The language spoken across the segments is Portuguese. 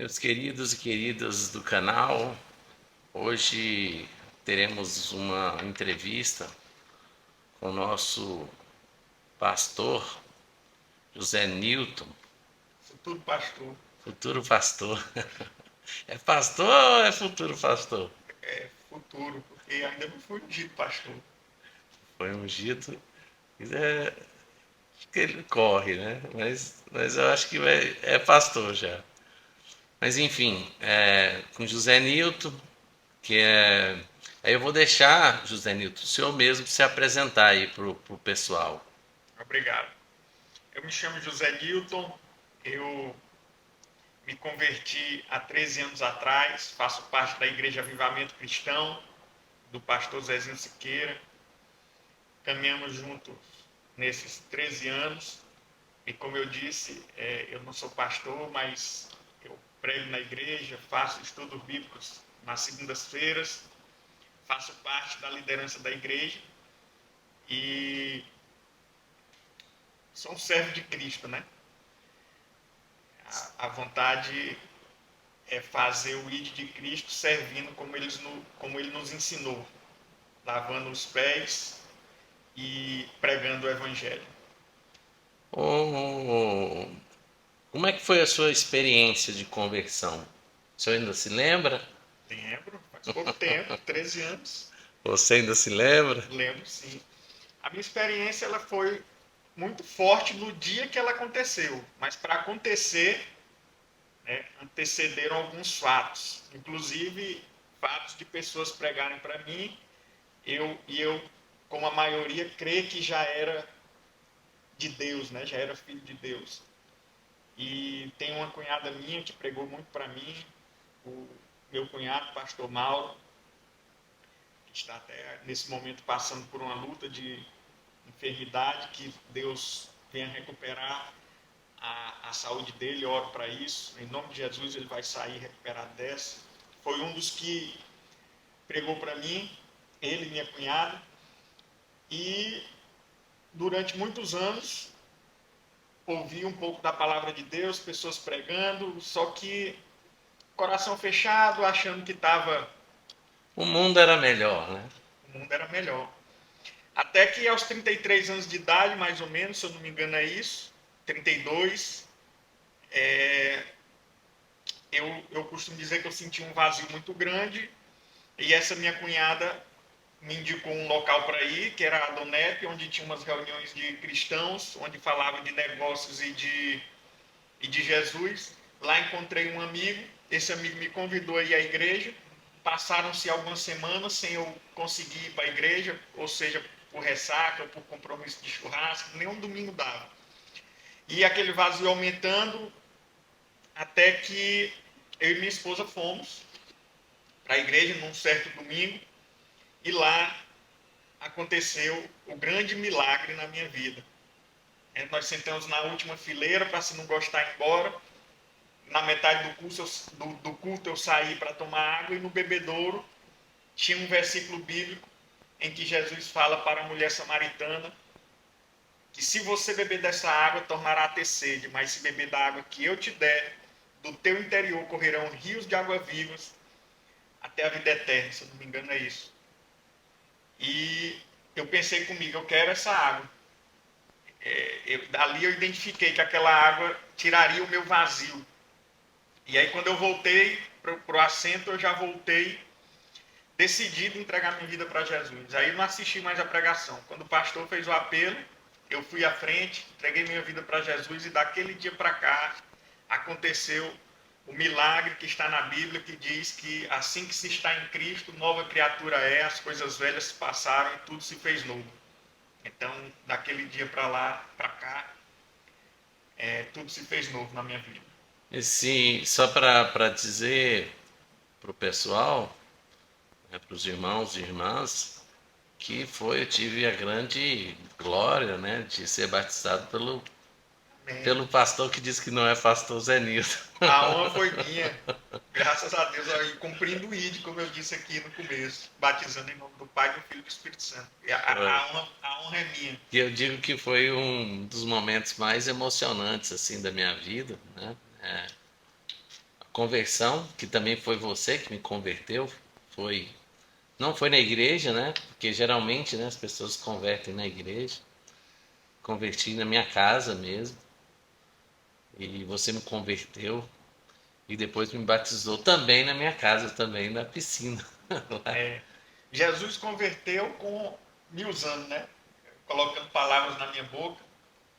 Meus queridos e queridas do canal, hoje teremos uma entrevista com o nosso pastor José Newton, Futuro pastor. futuro pastor. É pastor ou é futuro pastor? É futuro, porque ainda não foi ungido pastor. Foi ungido, é que ele corre, né? Mas eu acho que é pastor já. Mas enfim, com José Newton, que é. Aí eu vou deixar, José Newton, o senhor mesmo se apresentar aí pro pessoal. Obrigado. Eu me chamo José Newton, eu me converti há 13 anos atrás, faço parte da Igreja Avivamento Cristão, do pastor Zezinho Siqueira. Caminhamos juntos nesses 13 anos e, como eu disse, eu não sou pastor, mas eu prego na igreja, faço estudos bíblicos nas segundas-feiras, faço parte da liderança da igreja e sou um servo de Cristo, né? A vontade é fazer o ID de Cristo servindo como ele nos ensinou, lavando os pés e pregando o Evangelho. Oh, como é que foi a sua experiência de conversão? O senhor ainda se lembra? Lembro, faz pouco tempo, 13 anos, Você ainda se lembra? lembro sim. A minha experiência ela foi muito forte no dia que ela aconteceu, mas para acontecer, né, antecederam alguns fatos, inclusive fatos de pessoas pregarem para mim, eu, como a maioria, crê que já era de Deus, né? Já era filho de Deus. E tem uma cunhada minha que pregou muito para mim, o meu cunhado, pastor Mauro, que está até nesse momento passando por uma luta de enfermidade, que Deus venha recuperar a saúde dele, eu oro para isso. Em nome de Jesus ele vai sair recuperado dessa. Foi um dos que pregou para mim, ele e minha cunhada. E durante muitos anos ouvi um pouco da palavra de Deus, pessoas pregando, só que coração fechado, achando que O mundo era melhor, né? o mundo era melhor. Até que aos 33 anos de idade, mais ou menos, se eu não me engano é isso, 32, eu costumo dizer que eu senti um vazio muito grande e essa minha cunhada me indicou um local para ir, que era a Donep, onde tinha umas reuniões de cristãos, onde falava de negócios e de Jesus. Lá encontrei um amigo, esse amigo me convidou a ir à igreja. Passaram-se algumas semanas sem eu conseguir ir para a igreja, ou seja, por ressaca ou por compromisso de churrasco, nem um domingo dava. E aquele vazio aumentando, até que eu e minha esposa fomos para a igreja num certo domingo, e lá aconteceu o grande milagre na minha vida. Nós sentamos na última fileira para, se não gostar, ir embora. Na metade do culto eu saí para tomar água e no bebedouro tinha um versículo bíblico em que Jesus fala para a mulher samaritana que se você beber dessa água tornará a ter sede, mas se beber da água que eu te der, do teu interior correrão rios de água vivas até a vida eterna, se eu não me engano é isso. E eu pensei comigo, eu quero essa água. Ali eu identifiquei que aquela água tiraria o meu vazio. E aí quando eu voltei para o assento, eu já voltei decidido a entregar minha vida para Jesus. Aí eu não assisti mais a pregação. Quando o pastor fez o apelo, eu fui à frente, entreguei minha vida para Jesus e daquele dia para cá aconteceu o milagre que está na Bíblia, que diz que assim que se está em Cristo, nova criatura é, as coisas velhas se passaram e tudo se fez novo. Então, daquele dia para lá, para cá, tudo se fez novo na minha vida. Só para dizer pro pessoal, né, para os irmãos e irmãs, eu tive a grande glória, né, de ser batizado Amém. pelo pastor que disse que não é pastor Zé Nilton. A honra foi minha, graças a Deus, e cumprindo o ID, como eu disse aqui no começo, batizando em nome do Pai, do Filho e do Espírito Santo. E a honra é minha. E eu digo que foi um dos momentos mais emocionantes assim da minha vida, né? conversão, que também foi você que me converteu, foi não foi na igreja, né? Porque geralmente, né, as pessoas se convertem na igreja. Converti na minha casa mesmo. E você me converteu e depois me batizou também na minha casa, também na piscina. É, Jesus converteu com me usando, né? Colocando palavras na minha boca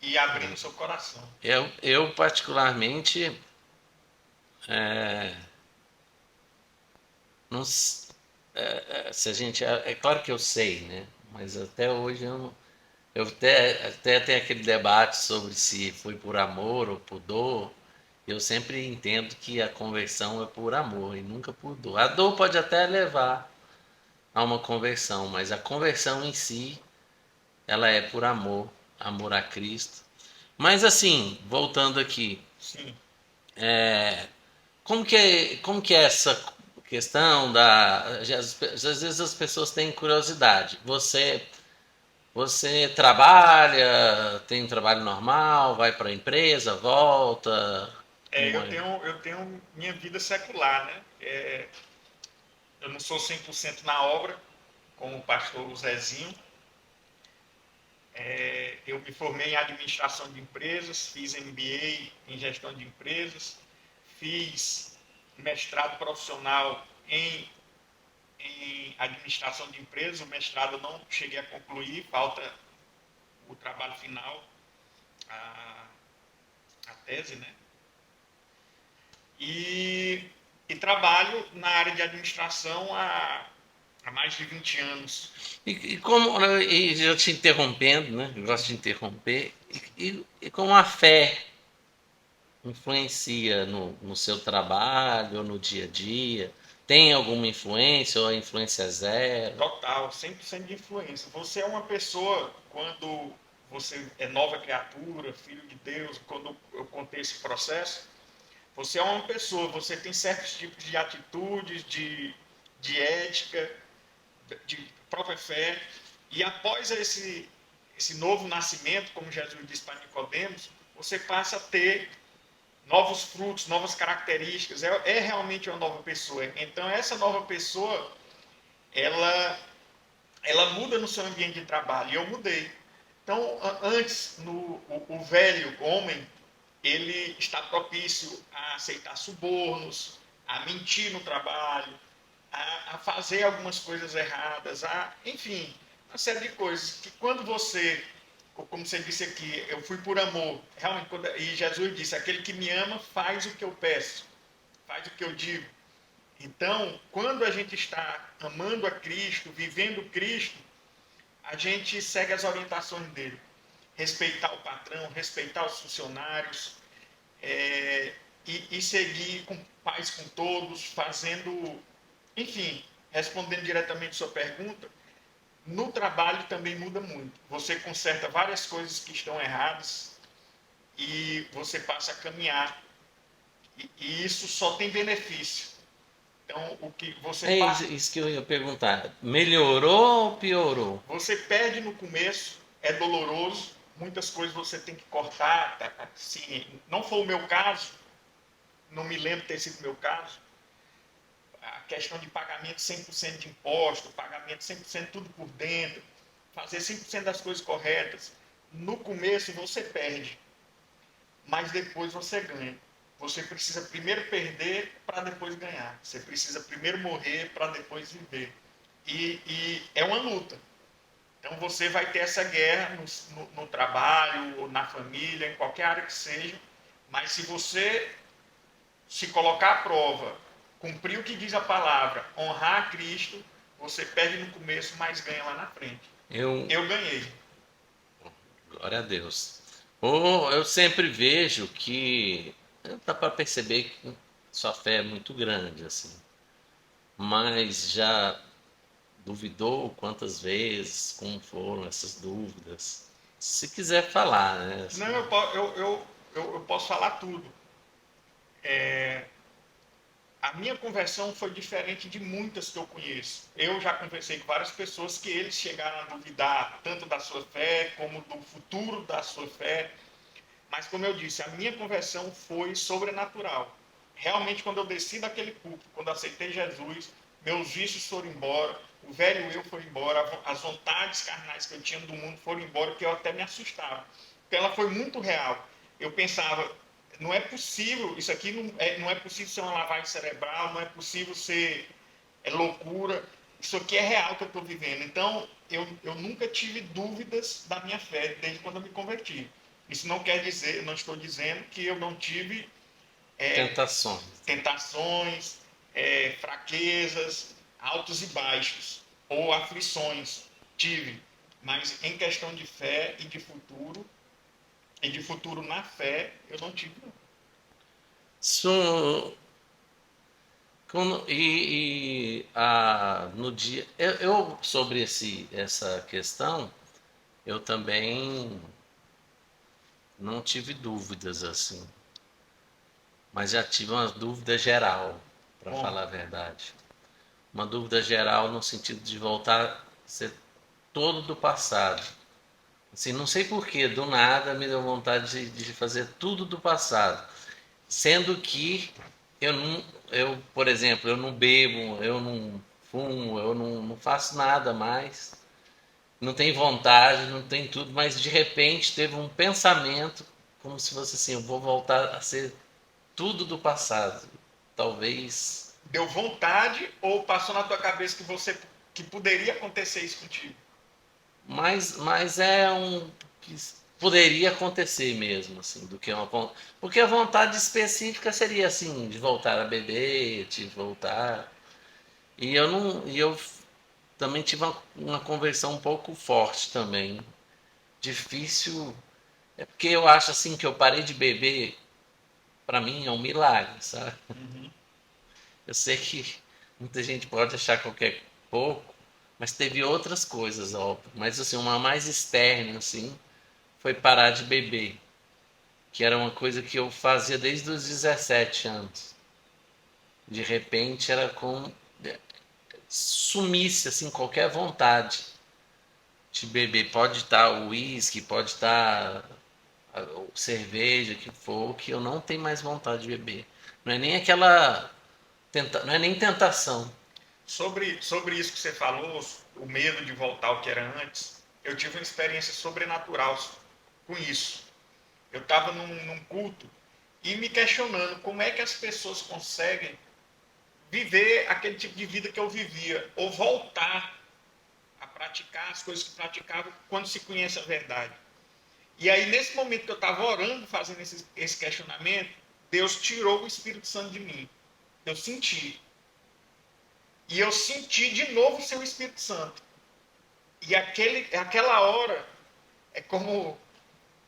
e abrindo seu coração. Eu particularmente, não, se a gente, é claro que eu sei, né? Mas até hoje eu não, eu até tenho aquele debate sobre se foi por amor ou por dor. Eu sempre entendo que a conversão é por amor e nunca por dor. A dor pode até levar a uma conversão, mas a conversão em si, ela é por amor, amor a Cristo. Mas assim, voltando aqui, Sim. como que é essa questão da às vezes as pessoas têm curiosidade. Você trabalha, tem um trabalho normal, vai para a empresa, volta, É, como é? eu tenho minha vida secular, né? Eu não sou 100% na obra, como o pastor Zezinho. Eu me formei em administração de empresas, fiz MBA em gestão de empresas, fiz mestrado profissional em administração de empresas. O mestrado eu não cheguei a concluir, falta o trabalho final, a, a tese, né? E, e trabalho na área de administração há mais de 20 anos. E como, né, e já te interrompendo, né? Eu gosto de interromper. E como a fé influencia no seu trabalho, no dia a dia? Tem alguma influência ou a influência é zero? Total, 100% de influência. Você é uma pessoa, quando você é nova criatura, filho de Deus, quando eu contei esse processo, você é uma pessoa, você tem certos tipos de atitudes, de ética, de própria fé, e após esse novo nascimento, como Jesus disse para Nicodemos, você passa a ter novos frutos, novas características, é realmente uma nova pessoa. Então, essa nova pessoa, ela ela muda no seu ambiente de trabalho. E eu mudei. Então, antes, o velho homem, ele está propício a aceitar subornos, a mentir no trabalho, a fazer algumas coisas erradas, enfim, uma série de coisas que quando você, como você disse aqui, eu fui por amor, realmente, e Jesus disse, aquele que me ama faz o que eu peço, faz o que eu digo. Então, quando a gente está amando a Cristo, vivendo Cristo, a gente segue as orientações dele. Respeitar o patrão, respeitar os funcionários, e seguir com paz com todos, fazendo, enfim, respondendo diretamente a sua pergunta, no trabalho também muda muito. Você conserta várias coisas que estão erradas e você passa a caminhar. E isso só tem benefício. Então, o que você É passa, isso que eu ia perguntar. Melhorou ou piorou? você perde no começo, é doloroso, muitas coisas você tem que cortar. Se não for o meu caso, não me lembro ter sido o meu caso, a questão de pagamento 100% de imposto, pagamento 100% tudo por dentro, fazer 100% das coisas corretas. No começo você perde, mas depois você ganha. Você precisa primeiro perder para depois ganhar. Você precisa primeiro morrer para depois viver. E é uma luta. Então você vai ter essa guerra no trabalho, ou na família, em qualquer área que seja. Mas se você se colocar à prova, cumprir o que diz a palavra, honrar a Cristo, você perde no começo, mas ganha lá na frente. Eu, Eu ganhei. glória a Deus. Ou eu sempre vejo que dá para perceber que sua fé é muito grande, assim. Mas já duvidou quantas vezes, como foram essas dúvidas? Se quiser falar, né? Não, Assim, eu posso falar tudo. A minha conversão foi diferente de muitas que eu conheço. Eu já conversei com várias pessoas que eles chegaram a duvidar tanto da sua fé como do futuro da sua fé. Mas como eu disse, a minha conversão foi sobrenatural. realmente, quando eu desci daquele púlpito, quando aceitei Jesus, meus vícios foram embora, o velho eu foi embora, as vontades carnais que eu tinha do mundo foram embora, que eu até me assustava. Porque ela foi muito real. Eu pensava, não é possível, isso aqui não é possível ser uma lavagem cerebral, não é possível ser loucura, isso aqui é real que eu estou vivendo. Então, eu nunca tive dúvidas da minha fé desde quando eu me converti. Isso não quer dizer, eu não estou dizendo que eu não tive Tentações. tentações, fraquezas, altos e baixos, ou aflições. Tive. Mas em questão de fé e de futuro na fé, eu não tive, não. Isso, no dia. Sobre essa questão, eu também não tive dúvidas assim. Mas já tive uma dúvida geral, para Bom, falar a verdade. Uma dúvida geral no sentido de voltar a ser todo do passado. Assim, não sei porquê, do nada me deu vontade de fazer tudo do passado. Sendo que eu não, por exemplo, eu não bebo, eu não fumo, eu não faço nada mais. Não tem vontade, não tem tudo, mas de repente teve um pensamento como se fosse assim, eu vou voltar a ser tudo do passado. Talvez. deu vontade ou passou na tua cabeça que poderia acontecer isso contigo? Mas é um que poderia acontecer mesmo, assim, do que uma. Porque a vontade específica seria assim, de voltar a beber, de voltar. E eu não. E eu também tive uma conversão um pouco forte também. Difícil. É porque eu acho assim que eu parei de beber, para mim é um milagre, sabe? Uhum. Eu sei que muita gente pode achar qualquer pouco, mas teve outras coisas, óbvio. Mas assim, uma mais externa, assim, foi parar de beber, que era uma coisa que eu fazia desde os 17 anos. De repente era como sumisse assim qualquer vontade de beber. Pode estar o uísque, pode estar a cerveja, que for, que eu não tenho mais vontade de beber. Não é nem aquela não é nem tentação. Sobre isso que você falou, o medo de voltar ao que era antes, eu tive uma experiência sobrenatural com isso. Eu estava num culto e me questionando como é que as pessoas conseguem viver aquele tipo de vida que eu vivia, ou voltar a praticar as coisas que praticavam quando se conhece a verdade. E aí, nesse momento que eu estava orando, fazendo esse questionamento, Deus tirou o Espírito Santo de mim. Eu senti. E eu senti de novo o seu Espírito Santo. E aquela hora, é como.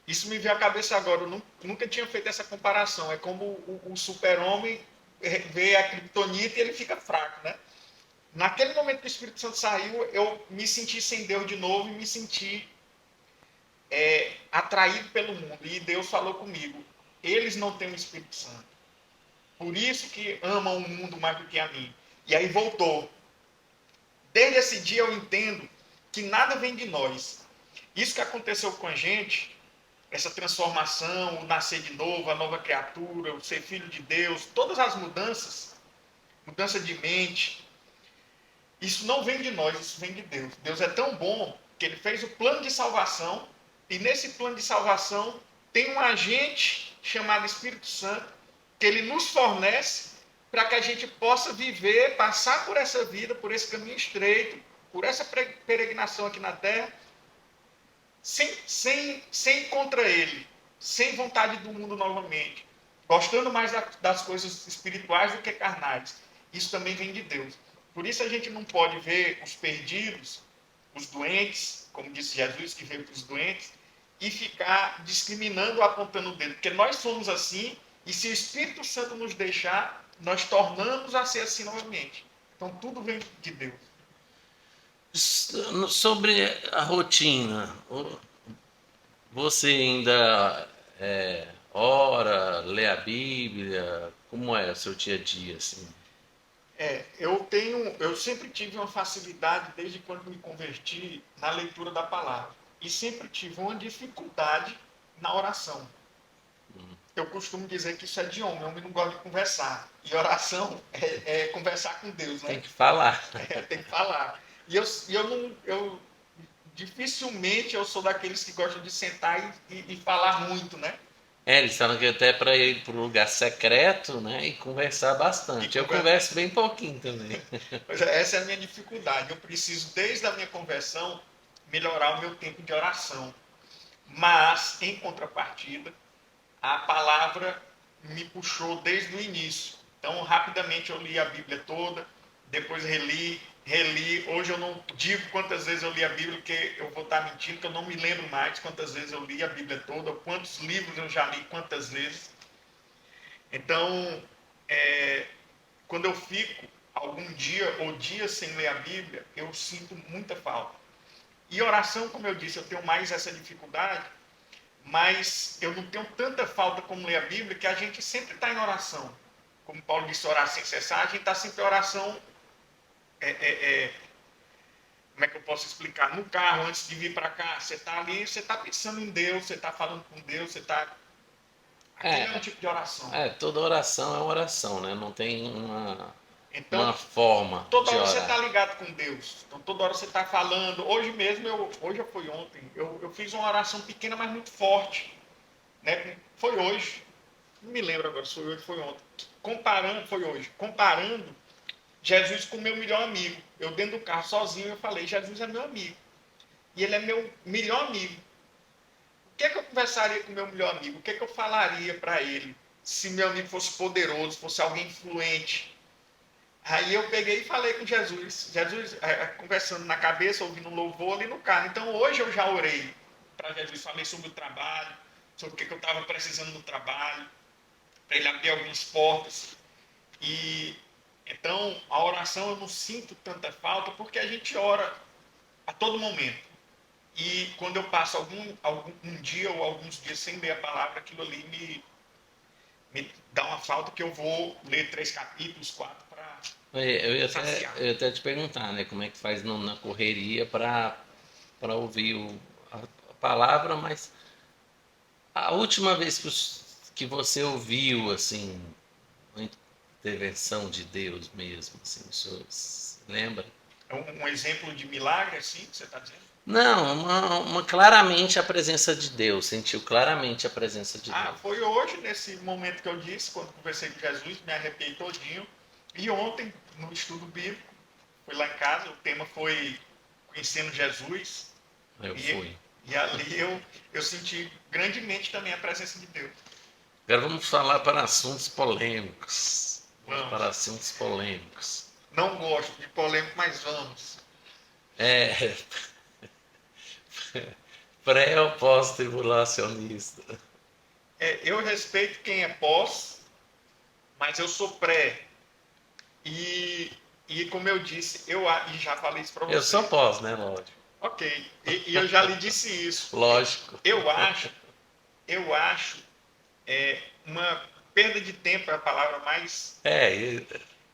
Isso me veio à cabeça agora, eu nunca tinha feito essa comparação. É como o super-homem vê a criptonita e ele fica fraco, né? Naquele momento que o Espírito Santo saiu, eu me senti sem Deus de novo e me senti atraído pelo mundo. E Deus falou comigo: eles não têm o Espírito Santo. Por isso que amam o mundo mais do que a mim. E aí voltou. Desde esse dia eu entendo que nada vem de nós. Isso que aconteceu com a gente, essa transformação, o nascer de novo, a nova criatura, o ser filho de Deus, todas as mudanças, mudança de mente, isso não vem de nós, isso vem de Deus. Deus é tão bom que ele fez o plano de salvação e nesse plano de salvação tem um agente chamado Espírito Santo que ele nos fornece para que a gente possa viver, passar por essa vida, por esse caminho estreito, por essa peregrinação aqui na Terra, sem contra ele, sem vontade do mundo novamente, gostando mais das coisas espirituais do que carnais. Isso também vem de Deus. Por isso a gente não pode ver os perdidos, os doentes, como disse Jesus, que veio para os doentes, e ficar discriminando, apontando o dedo, porque nós somos assim, e se o Espírito Santo nos deixar, nós tornamos a ser assim novamente. Então tudo vem de Deus. Sobre a rotina, você ainda ora, lê a Bíblia? Como é o seu dia a dia, assim? Eu sempre tive uma facilidade, desde quando me converti, na leitura da palavra. E sempre tive uma dificuldade na oração. eu costumo dizer que isso é de homem não gosta de conversar. E oração é conversar com Deus, Tem né? que falar. Tem que falar. E eu não, dificilmente eu sou daqueles que gostam de sentar e falar muito, né? Eles falam que até para ir para um lugar secreto, né, e conversar E bastante. Eu conversa. converso bem pouquinho também. Pois é, essa é a minha dificuldade. Eu preciso, desde a minha conversão, melhorar o meu tempo de oração. Mas, em contrapartida, a palavra me puxou desde o início. Então, rapidamente eu li a Bíblia toda, depois reli. Hoje eu não digo quantas vezes eu li a Bíblia, porque eu vou estar mentindo, que eu não me lembro mais quantas vezes eu li a Bíblia toda, quantos livros eu já li, quantas vezes. Então, é, quando eu fico algum dia ou dias sem ler a Bíblia, eu sinto muita falta. E oração, como eu disse, eu tenho mais essa dificuldade, mas eu não tenho tanta falta como ler a Bíblia, que a gente sempre está em oração. Como Paulo disse, orar sem cessar, a gente está sempre em oração. É, é, é, como é que eu posso explicar? No carro, antes de vir para cá, você está ali, você está pensando em Deus, você está falando com Deus, você está. Aquele é um É, tipo de oração. toda oração é uma oração, né? Não tem uma Então, forma toda de hora você está orar. ligado com Deus. Então, toda hora você está falando. Hoje mesmo, hoje foi ontem, eu fiz uma oração pequena, mas muito forte. Né? Foi hoje. Não me lembro agora se foi hoje ou foi ontem. Comparando, foi hoje. Comparando Jesus com o meu melhor amigo. Eu dentro do carro sozinho, eu falei, Jesus é meu amigo. E ele é meu melhor amigo. O que é que eu conversaria com o meu melhor amigo? O que é que eu falaria para ele? Se meu amigo fosse poderoso, fosse alguém influente. Aí eu peguei e falei com Jesus. Jesus, conversando na cabeça, ouvindo um louvor ali no carro. Então hoje eu já orei para Jesus. Falei sobre o trabalho, sobre o que eu estava precisando no trabalho, para ele abrir algumas portas. E então a oração eu não sinto tanta falta porque a gente ora a todo momento. E quando eu passo um dia ou alguns dias sem ler a palavra, aquilo ali me dá uma falta que eu vou ler 3 capítulos, 4 para saciar. Eu ia até te perguntar, né? Como é que faz na correria para ouvir a palavra, mas a última vez que você ouviu, assim, uma intervenção de Deus mesmo, assim, o senhor se lembra? É um exemplo de milagre, assim, que você está dizendo? Não, claramente a presença de Deus, sentiu claramente a presença de Ah, Deus. foi hoje, nesse momento que eu disse, quando conversei com Jesus, me arrepiei todinho. E ontem, no estudo bíblico, fui lá em casa, o tema foi Conhecendo Jesus. Eu E, fui. e ali eu senti grandemente também a presença de Deus. Agora vamos falar para assuntos polêmicos. Vamos para Vamos. assuntos polêmicos. Não gosto de polêmico, mas vamos. É, pré ou pós-tribulacionista? Eu respeito quem é pós, mas eu sou pré. E, e como eu disse, e já falei isso para Eu sou você. pós, né? Lógico. Ok, e eu já lhe disse isso. Lógico. Eu acho, eu acho uma perda de tempo é a palavra mais É,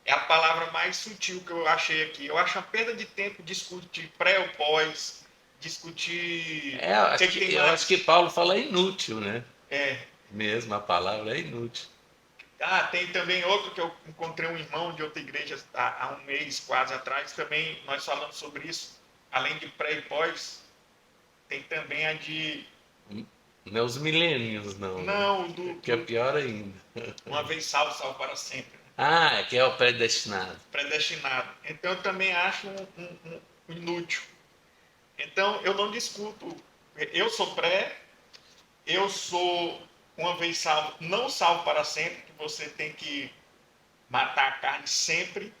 é a palavra mais sutil que eu achei aqui. Eu acho uma perda de tempo discutir pré ou pós, discutir o que, que tem eu acho que mais. Paulo fala inútil, né? É, Mesmo a palavra é inútil. tem também outro que eu encontrei um irmão de outra igreja há um mês quase atrás, também nós falamos sobre isso. Além de pré e pós, tem também a de. Não é os milênios, não, né? Não, Que é pior ainda. uma vez salvo, salvo para sempre. Ah, que é o predestinado. Predestinado. Então eu também acho um inútil. Então eu não discuto. Eu sou pré, eu sou uma vez salvo, não salvo para sempre, que você tem que matar a carne sempre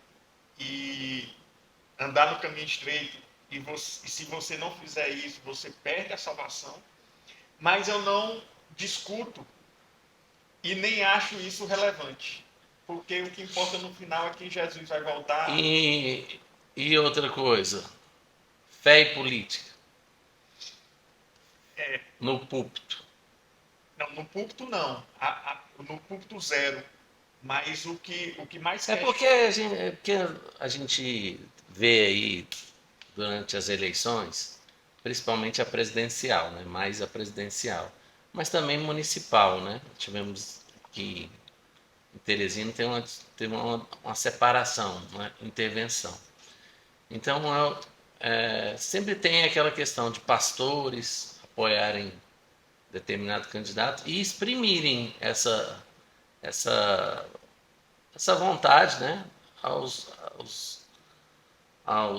e andar no caminho estreito. E se você não fizer isso, você perde a salvação. Mas eu não discuto e nem acho isso relevante. Porque o que importa no final é que Jesus vai voltar. E, e outra coisa, fé e política É, no púlpito. não, no púlpito não. No púlpito zero. Mas o que mais É porque a gente vê aí durante as eleições, principalmente a presidencial, né? Mais a presidencial. mas também municipal, né? Tivemos que em Teresina teve uma separação, uma intervenção. Então, sempre tem aquela questão de pastores apoiarem determinado candidato e exprimirem essa, essa vontade, né? Aos, aos,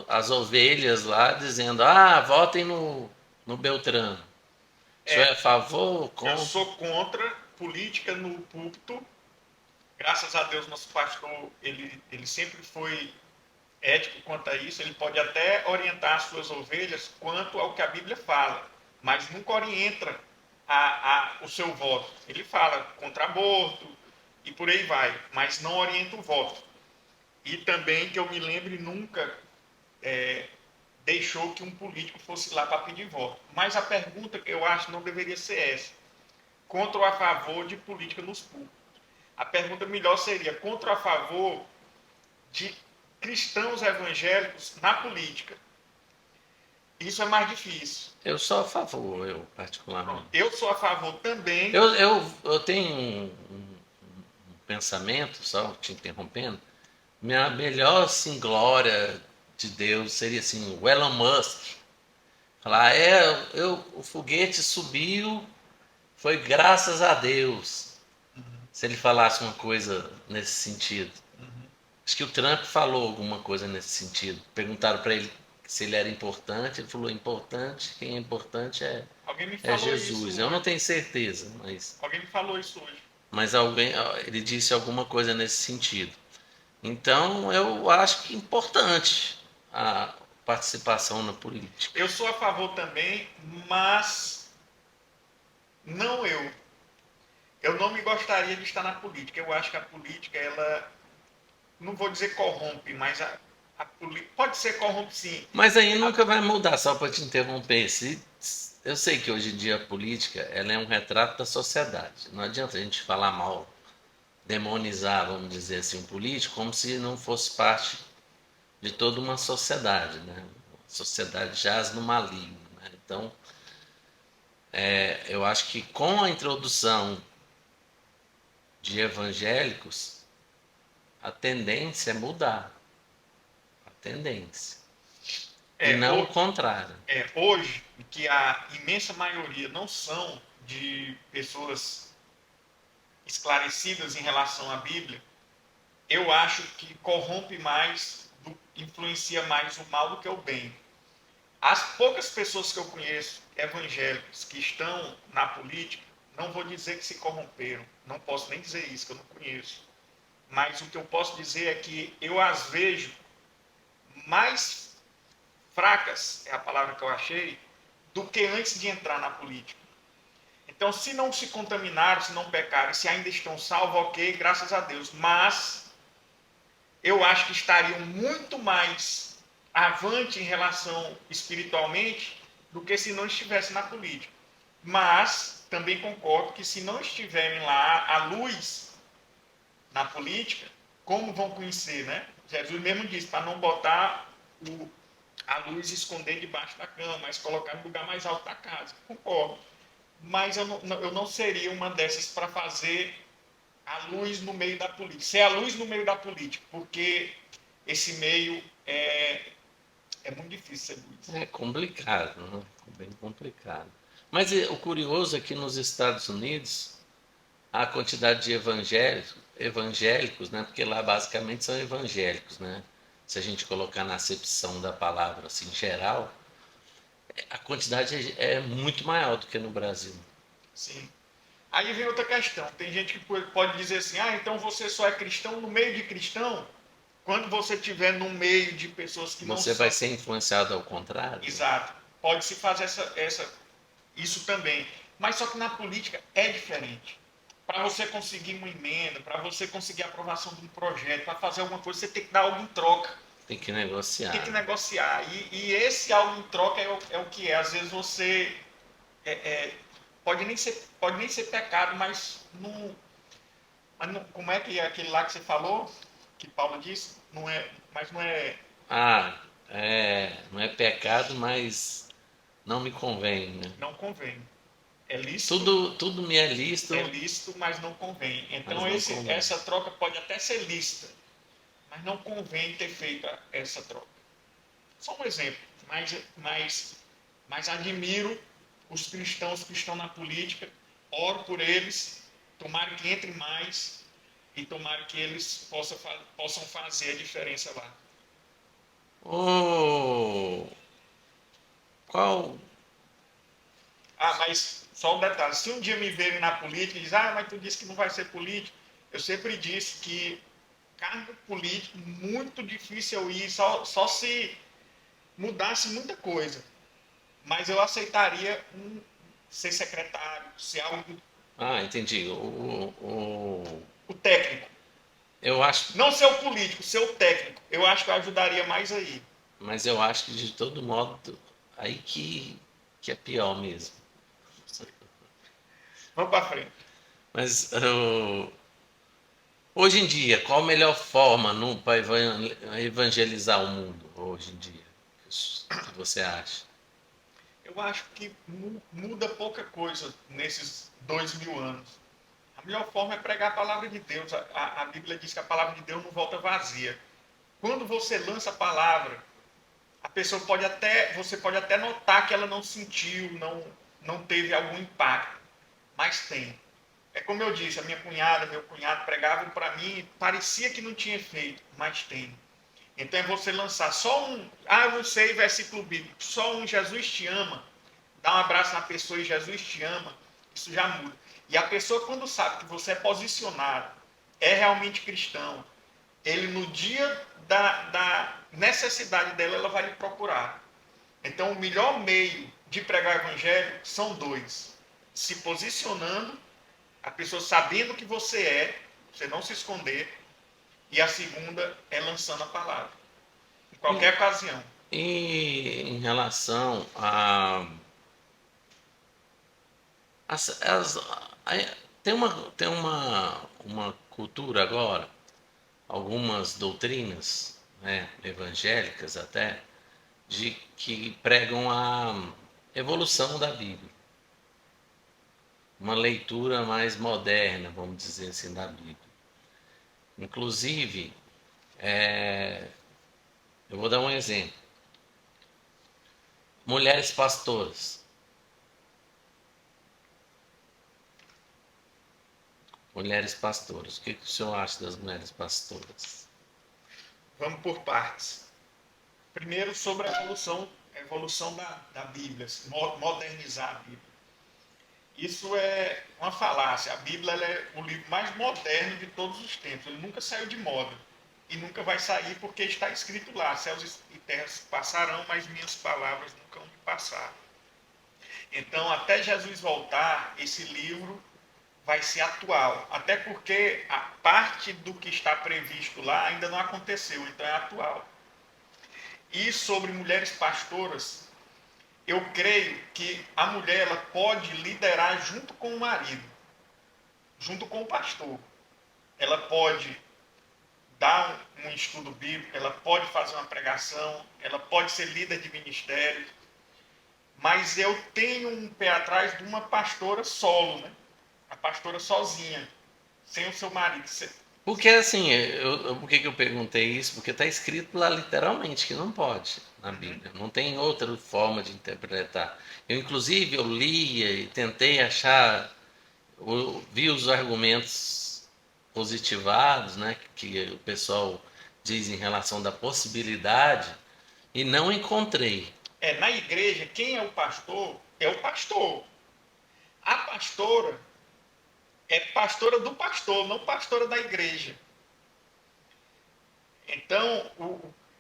às ovelhas lá, dizendo: votem no Beltrano. O senhor é a favor? Eu Contra? sou contra política no púlpito. Graças a Deus, nosso pastor, ele sempre foi ético quanto a isso. Ele pode até orientar as suas ovelhas quanto ao que a Bíblia fala, mas nunca orienta o seu voto. Ele fala contra aborto e por aí vai, mas não orienta o voto. E também, que eu me lembre, nunca deixou que um político fosse lá para pedir voto. Mas a pergunta que eu acho não deveria ser essa: contra ou a favor de política nos púlpitos. A pergunta melhor seria: contra ou a favor de cristãos evangélicos na política. Isso é mais difícil. Eu sou a favor, eu particularmente. Eu sou a favor também. Eu tenho um pensamento, só te interrompendo. Minha melhor assim, glória de Deus seria assim, o Elon Musk. Falar, o foguete subiu, foi graças a Deus. Se ele falasse uma coisa nesse sentido. Acho que o Trump falou alguma coisa nesse sentido. Perguntaram para ele se ele era importante. Ele falou: importante, quem é importante Alguém me é falou Jesus. isso Eu não hoje. tenho certeza, mas Alguém me falou isso hoje. ele disse alguma coisa nesse sentido. Então eu acho que é importante a participação na política. Eu sou a favor também, mas não eu. Eu não me gostaria de estar na política. Eu acho que a política, ela, não vou dizer corrompe, mas pode ser corrompe sim. Mas aí nunca vai mudar, só para te interromper. Eu sei que hoje em dia a política ela é um retrato da sociedade. Não adianta a gente falar mal, demonizar, vamos dizer assim, um político como se não fosse parte de toda uma sociedade, né? A sociedade jaz no maligno, né? Então, eu acho que com a introdução de evangélicos, a tendência é mudar, a tendência, e não o contrário. Hoje, que a imensa maioria não são de pessoas esclarecidas em relação à Bíblia, eu acho que corrompe mais, influencia mais o mal do que o bem. As poucas pessoas que eu conheço, evangélicos, que estão na política, não vou dizer que se corromperam, não posso nem dizer isso, que eu não conheço. Mas o que eu posso dizer é que eu as vejo mais fracas, é a palavra que eu achei, do que antes de entrar na política. Então, se não se contaminaram, se não pecaram, se ainda estão salvos, ok, graças a Deus. Mas eu acho que estariam muito mais avante em relação espiritualmente do que se não estivessem na política. Mas também concordo que se não estiverem lá à luz na política, como vão conhecer, né? Jesus mesmo disse para não botar a luz e esconder debaixo da cama, mas colocar no lugar mais alto da casa. Concordo. Mas eu não seria uma dessas para fazer a luz no meio da política. Ser a luz no meio da política, porque esse meio é muito difícil ser luz. É complicado, né? Bem complicado. Mas o curioso é que nos Estados Unidos a quantidade de evangélicos, né? Porque lá basicamente são evangélicos, né? Se a gente colocar na acepção da palavra assim geral, a quantidade é muito maior do que no Brasil. Sim. Aí vem outra questão. Tem gente que pode dizer assim: então você só é cristão no meio de cristão? Quando você estiver no meio de pessoas que não Você são. vai ser influenciado ao contrário? Exato. Pode-se fazer isso também. Mas só que na política é diferente. Para você conseguir uma emenda, para você conseguir a aprovação de um projeto, para fazer alguma coisa, você tem que dar algo em troca. Tem que negociar. Tem que negociar. E esse algo em troca é o que é. Às vezes você pode nem ser pecado, mas não, como é que é aquele lá que você falou, que Paulo disse? Mas não é. Não é pecado, mas não me convém, né? Não convém. É lícito, Tudo me é lícito, é lícito, mas não convém. mas Então não convém. essa troca pode até ser lícita, mas não convém ter feito essa troca. Só um exemplo, mas admiro os cristãos que estão na política, oro por eles, tomara que entrem mais e tomara que eles possam fazer a diferença lá. Oh, qual? Ah, mas só um detalhe, se um dia me verem na política e dizem, mas tu disse que não vai ser político, eu sempre disse que cargo político muito difícil eu ir, só se mudasse muita coisa. Mas eu aceitaria ser secretário, ser algo Ah, entendi. o técnico. Eu acho, Não ser o político, ser o técnico. Eu acho que eu ajudaria mais aí. mas eu acho que de todo modo, aí que é pior mesmo. Vamos para frente. Mas hoje em dia, qual a melhor forma para evangelizar o mundo hoje em dia? Que você acha? Eu acho que muda pouca coisa nesses 2000 anos. A melhor forma é pregar a palavra de Deus. A Bíblia diz que a palavra de Deus não volta vazia. Quando você lança a palavra, você pode até notar que ela não sentiu, não teve algum impacto, mas tem. É como eu disse, a minha cunhada, meu cunhado pregavam para mim, parecia que não tinha efeito, mas tem. Então é você lançar só eu não sei versículo bíblico, só um Jesus te ama, dá um abraço na pessoa e Jesus te ama, isso já muda. E a pessoa quando sabe que você é posicionado, é realmente cristão, ele no dia da necessidade dela, ela vai lhe procurar. Então o melhor meio de pregar o evangelho são dois: se posicionando, a pessoa sabendo que você não se esconder, e a segunda é lançando a palavra, em E, qualquer ocasião. e em relação tem uma cultura agora, algumas doutrinas, né, evangélicas até, de que pregam a evolução da Bíblia, uma leitura mais moderna, vamos dizer assim, da Bíblia. Inclusive, eu vou dar um exemplo. Mulheres pastoras. Mulheres pastoras. O que o senhor acha das mulheres pastoras? Vamos por partes. Primeiro, sobre a evolução da Bíblia, modernizar a Bíblia. Isso é uma falácia. A Bíblia é o livro mais moderno de todos os tempos. Ele nunca saiu de moda. E nunca vai sair porque está escrito lá: céus e terras passarão, mas minhas palavras nunca vão passar. Então, até Jesus voltar, esse livro vai ser atual. Até porque a parte do que está previsto lá ainda não aconteceu, então é atual. E sobre mulheres pastoras, eu creio que a mulher ela pode liderar junto com o marido, junto com o pastor. Ela pode dar um estudo bíblico, ela pode fazer uma pregação, ela pode ser líder de ministério, mas eu tenho um pé atrás de uma pastora solo, né? A pastora sozinha, sem o seu marido. Porque assim, por que eu perguntei isso? Porque está escrito lá literalmente que não pode na Uhum. Bíblia. Não tem outra forma de interpretar. Inclusive, eu lia e tentei achar, eu vi os argumentos positivados, né, que o pessoal diz em relação da possibilidade e não encontrei. Na igreja, quem é o pastor é o pastor. A pastora é pastora do pastor, não pastora da igreja. Então,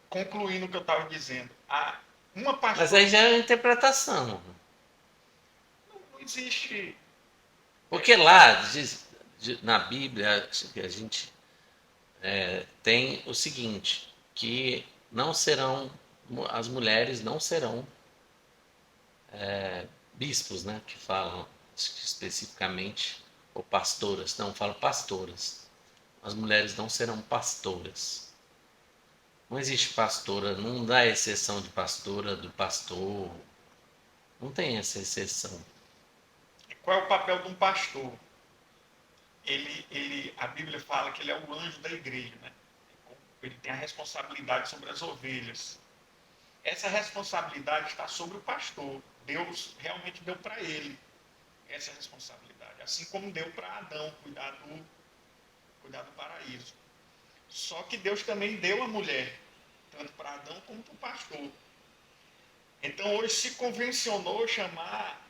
concluindo o que eu estava dizendo, uma Mas pastora aí já é uma interpretação. não existe. Porque lá, na Bíblia, a gente tem o seguinte, que não serão, as mulheres não serão bispos, né? Que falam especificamente, ou pastoras, não, falam pastoras. As mulheres não serão pastoras. Não existe pastora, não dá exceção de pastora, do pastor. Não tem essa exceção. qual é o papel de um pastor? A Bíblia fala que ele é o anjo da igreja, né? Ele tem a responsabilidade sobre as ovelhas. Essa responsabilidade está sobre o pastor. Deus realmente deu para ele essa responsabilidade, assim como deu para Adão cuidar do paraíso. Só que Deus também deu a mulher, tanto para Adão como para o pastor. Então hoje se convencionou chamar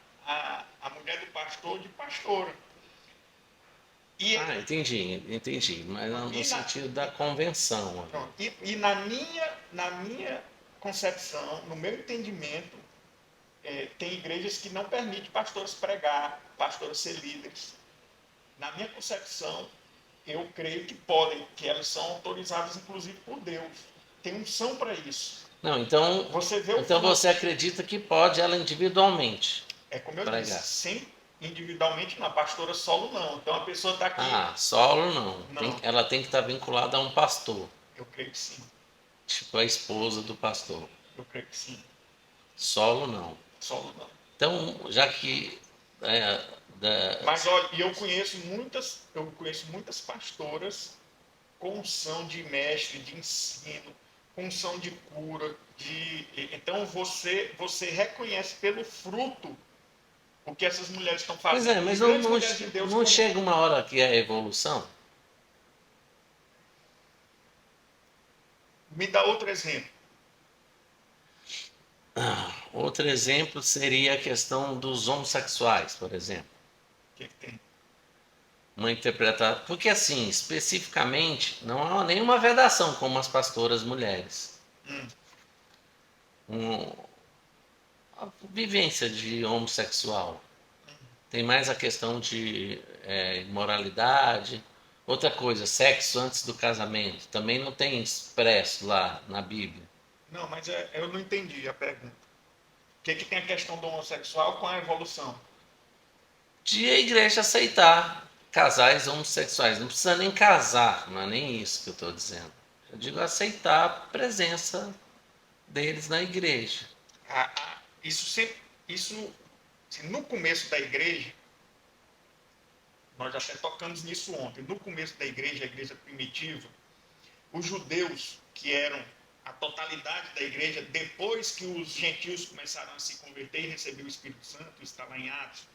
a mulher do pastor de pastora. Entendi, mas no E na, sentido da convenção. pronto, e na minha concepção, no meu entendimento, tem igrejas que não permitem pastores pregar, pastores ser líderes. Na minha concepção, eu creio que podem, que elas são autorizadas inclusive por Deus. Tem unção para isso. Não, então, Você vê o então fruto. você acredita que pode ela individualmente É como eu disse, pregar? sem individualmente na pastora solo não. Então a pessoa está aqui. Ah, solo não. Não, Ela tem que estar vinculada a um pastor, eu creio que sim. tipo a esposa do pastor. Eu creio que sim. Solo não. Solo não. Então, já que é, Mas olha, e eu conheço muitas pastoras com unção de mestre, de ensino, com unção de cura, então você reconhece pelo fruto o que essas mulheres estão pois fazendo. é, mas E grandes mulheres de Deus não chega uma hora que é evolução? Me dá outro exemplo. Outro exemplo seria a questão dos homossexuais, por exemplo. O que tem? Uma interpretação. Porque, assim, especificamente, não há nenhuma vedação como as pastoras mulheres. A vivência de homossexual. Tem mais a questão de imoralidade. Outra coisa, sexo antes do casamento. Também não tem expresso lá na Bíblia. Não, mas eu não entendi a pergunta. O que tem a questão do homossexual com a evolução? De a igreja aceitar casais homossexuais. Não precisa nem casar, não é nem isso que eu estou dizendo. Eu digo aceitar a presença deles na igreja. Isso assim, no começo da igreja, nós até tocamos nisso ontem, no começo da igreja, a igreja primitiva, os judeus, que eram a totalidade da igreja, depois que os gentios começaram a se converter e receber o Espírito Santo, isso está lá em Atos,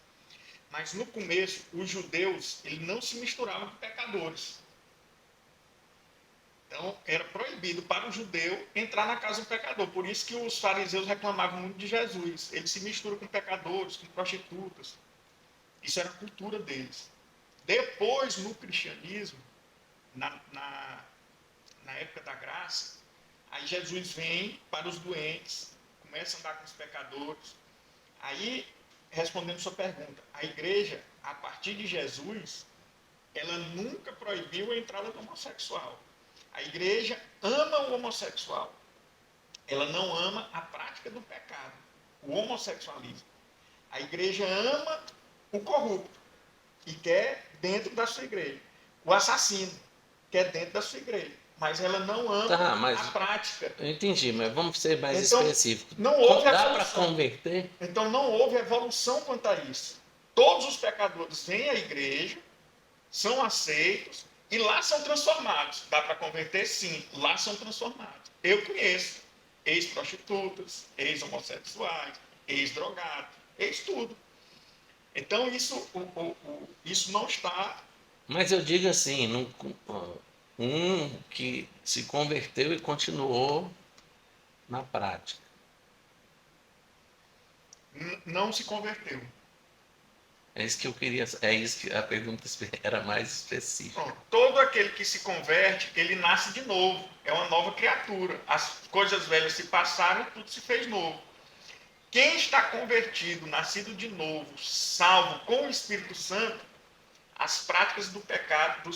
mas no começo, os judeus eles não se misturavam com pecadores. Então, era proibido para o judeu entrar na casa do pecador. Por isso que os fariseus reclamavam muito de Jesus. Ele se mistura com pecadores, com prostitutas. Isso era a cultura deles. Depois, no cristianismo, na época da graça, aí Jesus vem para os doentes, começa a andar com os pecadores. Aí, respondendo sua pergunta, a igreja, a partir de Jesus, ela nunca proibiu a entrada do homossexual. A igreja ama o homossexual. Ela não ama a prática do pecado, o homossexualismo. A igreja ama o corrupto e quer dentro da sua igreja. O assassino quer dentro da sua igreja. Mas ela não ama a prática. Eu entendi, mas vamos ser mais específicos. Não houve Dá para evolução. converter? Então não houve evolução quanto a isso. Todos os pecadores vêm à igreja, são aceitos e lá são transformados. Dá para converter? Sim, lá são transformados. Eu conheço ex-prostitutas, ex-homossexuais, ex-drogados, ex-tudo. Então isso não está... Mas eu digo assim, um que se converteu e continuou na prática. Não se converteu. É isso que eu queria, é isso que a pergunta era mais específica. Pronto. Todo aquele que se converte, ele nasce de novo, é uma nova criatura. As coisas velhas se passaram, tudo se fez novo. Quem está convertido, nascido de novo, salvo com o Espírito Santo, as práticas do pecado,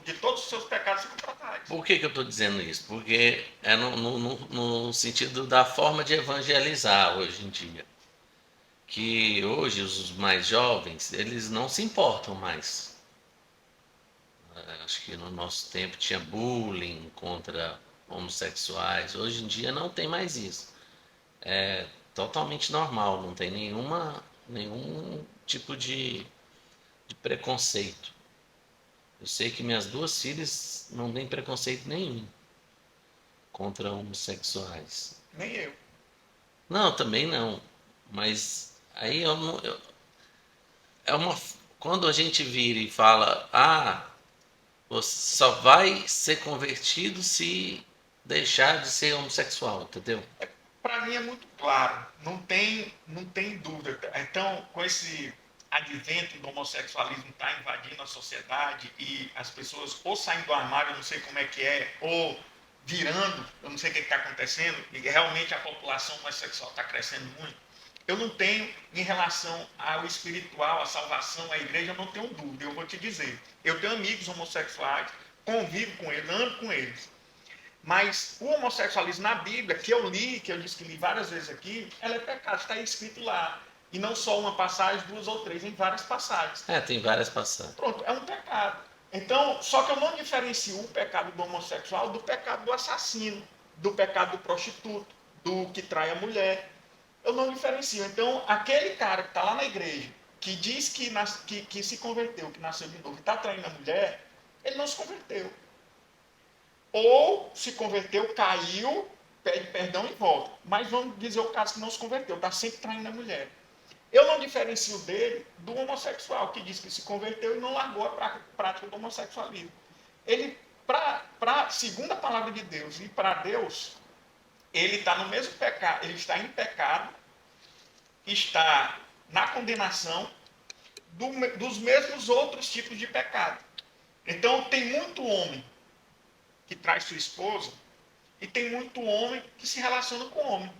de todos os seus pecados ficam tratadas. Por que eu estou dizendo isso? Porque é no sentido da forma de evangelizar hoje em dia. Que hoje os mais jovens, eles não se importam mais. Acho que no nosso tempo tinha bullying contra homossexuais. Hoje em dia não tem mais isso. É totalmente normal, não tem nenhum tipo de de preconceito. Eu sei que minhas duas filhas não têm preconceito nenhum contra homossexuais. Nem eu. Não, também não. Mas aí é uma. Quando a gente vira e fala, você só vai ser convertido se deixar de ser homossexual, entendeu? Para mim é muito claro, não tem dúvida. Então, com esse advento do homossexualismo está invadindo a sociedade e as pessoas ou saindo do armário, eu não sei como é que é, ou virando, eu não sei o que está acontecendo, e realmente a população homossexual está crescendo muito. Eu não tenho, em relação ao espiritual, à salvação, à igreja, eu não tenho dúvida, eu vou te dizer. Eu tenho amigos homossexuais, convivo com eles, ando com eles. Mas o homossexualismo na Bíblia, que eu li, que eu disse que li várias vezes aqui, ela é pecado, está escrito lá. E não só uma passagem, duas ou três, em várias passagens. É, tem várias passagens. Pronto, é um pecado. Então, só que eu não diferencio o pecado do homossexual do pecado do assassino, do pecado do prostituto, do que trai a mulher. Eu não diferencio. Então, aquele cara que está lá na igreja, que diz que se converteu, que nasceu de novo, e está traindo a mulher, ele não se converteu. Ou se converteu, caiu, pede perdão e volta. Mas vamos dizer o caso que não se converteu, está sempre traindo a mulher. Eu não diferencio dele do homossexual, que diz que se converteu e não largou a prática do homossexualismo. Ele, segundo a palavra de Deus e para Deus, ele está no mesmo pecado, ele está em pecado, está na condenação dos mesmos outros tipos de pecado. Então, tem muito homem que traz sua esposa e tem muito homem que se relaciona com homem.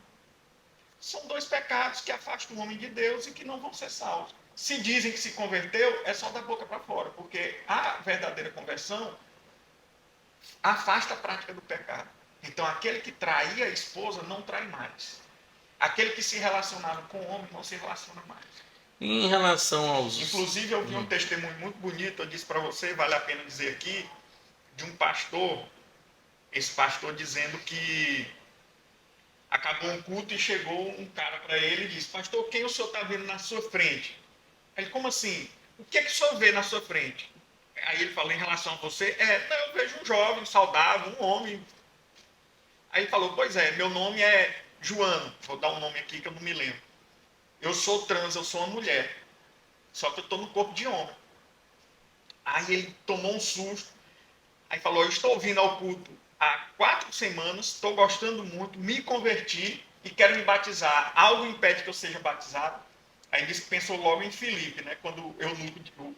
São dois pecados que afastam o homem de Deus e que não vão ser salvos. Se dizem que se converteu, é só da boca para fora, porque a verdadeira conversão afasta a prática do pecado. Então, aquele que traía a esposa não trai mais. Aquele que se relacionava com o homem não se relaciona mais. Em relação aos. Inclusive, eu vi um testemunho muito bonito, eu disse para você, vale a pena dizer aqui, de um pastor, esse pastor dizendo que acabou um culto e chegou um cara para ele e disse: pastor, quem o senhor está vendo na sua frente? Ele: como assim? O que é que o senhor vê na sua frente? Aí ele falou: em relação a você? Não, eu vejo um jovem, saudável, um homem. Aí ele falou: pois é, meu nome é Joano, vou dar um nome aqui que eu não me lembro. Eu sou trans, eu sou uma mulher, só que eu estou no corpo de homem. Aí ele tomou um susto, aí falou: eu estou vindo ao culto há 4 semanas, estou gostando muito, me converti e quero me batizar. Algo impede que eu seja batizado? Aí disse que pensou logo em Filipe, né? Quando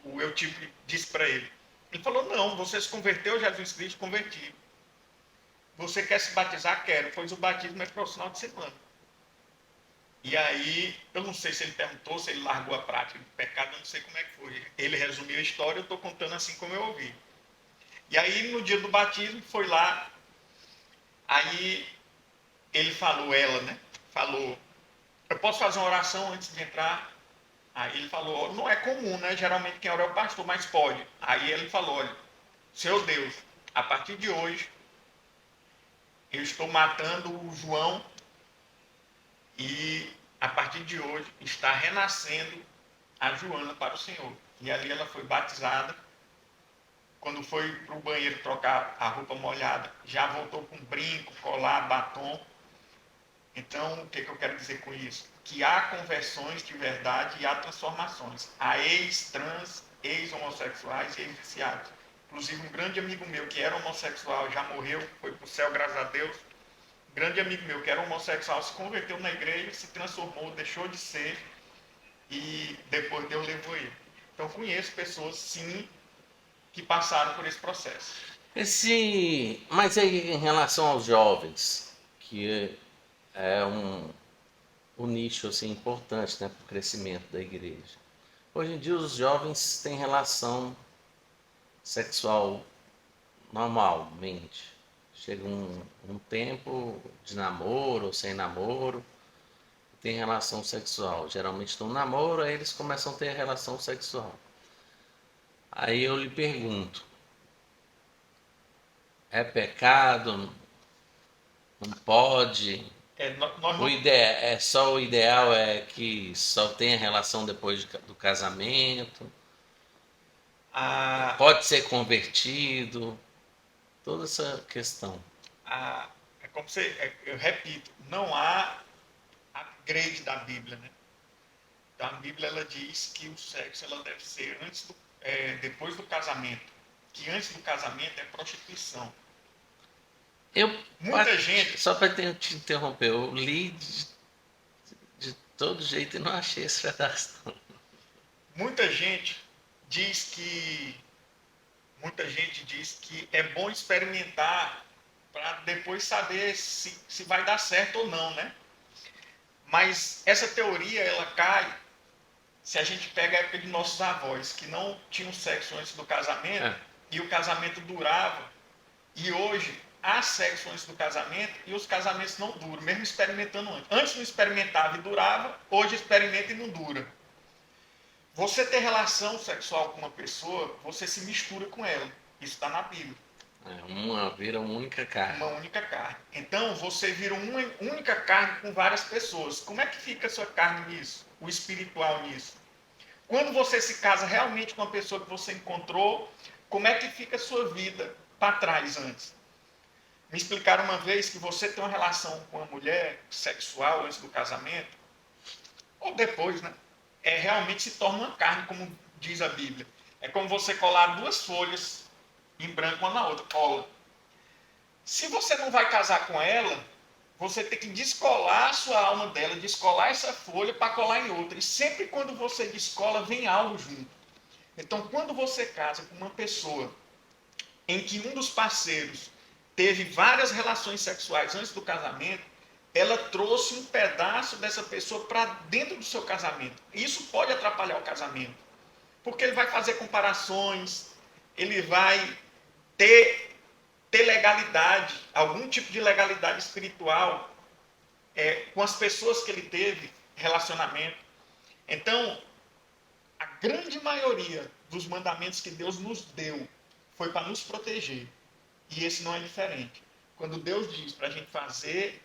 o Eutico disse para ele. Ele falou: não, você se converteu, Jesus Cristo, converti. Você quer se batizar? Quero, pois o batismo é para o final de semana. E aí, eu não sei se ele perguntou, se ele largou a prática do pecado, eu não sei como é que foi. Ele resumiu a história, eu estou contando assim como eu ouvi. E aí, no dia do batismo, foi lá, aí ele falou, ela, né? Falou: eu posso fazer uma oração antes de entrar? Aí ele falou: não é comum, né? Geralmente quem ora é o pastor, mas pode. Aí ele falou: olha, Senhor Deus, a partir de hoje, eu estou matando o João e a partir de hoje está renascendo a Joana para o Senhor. E ali ela foi batizada. Quando foi para o banheiro trocar a roupa molhada, já voltou com brinco, colar, batom. Então, o que eu quero dizer com isso? Que há conversões de verdade e há transformações. Há ex-trans, ex-homossexuais e ex-viciados. Inclusive, um grande amigo meu que era homossexual, já morreu, foi para o céu, graças a Deus. Um grande amigo meu que era homossexual se converteu na igreja, se transformou, deixou de ser e depois Deus levou ele. Então, conheço pessoas, sim, que passaram por esse processo. Mas aí em relação aos jovens, que é um nicho assim, importante, né, para o crescimento da igreja. Hoje em dia os jovens têm relação sexual normalmente. Chega um tempo de namoro ou sem namoro, tem relação sexual. Geralmente estão no namoro, aí eles começam a ter relação sexual. Aí eu lhe pergunto, é pecado? Não pode? Nós não. O ideal é que só tenha relação depois do casamento. A, Pode ser convertido, toda essa questão. é como você, eu repito, não há upgrade da Bíblia, né? Então, a Bíblia ela diz que o sexo ela deve ser depois do casamento, que antes do casamento é prostituição. Eu, Muita gente, só para te interromper, eu li de todo jeito e não achei esse pedaço. muita gente diz que muita gente diz que é bom experimentar para depois saber se vai dar certo ou não, né? Mas essa teoria ela cai se a gente pega a época de nossos avós, que não tinham sexo antes do casamento É. e o casamento durava. E hoje há sexo antes do casamento e os casamentos não duram, mesmo experimentando antes. Antes não experimentava e durava, hoje experimenta e não dura. Você ter relação sexual com uma pessoa, você se mistura com ela. Isso está na Bíblia. Uma vira uma única carne. Uma única carne. Então você vira uma única carne com várias pessoas. Como é que fica a sua carne nisso? O espiritual nisso? Quando você se casa realmente com uma pessoa que você encontrou, como é que fica a sua vida para trás antes? Me explicaram uma vez que você tem uma relação com uma mulher sexual antes do casamento, ou depois, né? Realmente se torna uma carne, como diz a Bíblia. É como você colar duas folhas em branco uma na outra, cola. Se você não vai casar com ela, você tem que descolar a sua alma dela, descolar essa folha para colar em outra. E sempre quando você descola, vem algo junto. Então, quando você casa com uma pessoa em que um dos parceiros teve várias relações sexuais antes do casamento, ela trouxe um pedaço dessa pessoa para dentro do seu casamento. Isso pode atrapalhar o casamento, porque ele vai fazer comparações, ele vai ter legalidade, algum tipo de legalidade espiritual com as pessoas que ele teve relacionamento. Então, a grande maioria dos mandamentos que Deus nos deu foi para nos proteger. E esse não é diferente. Quando Deus diz para a gente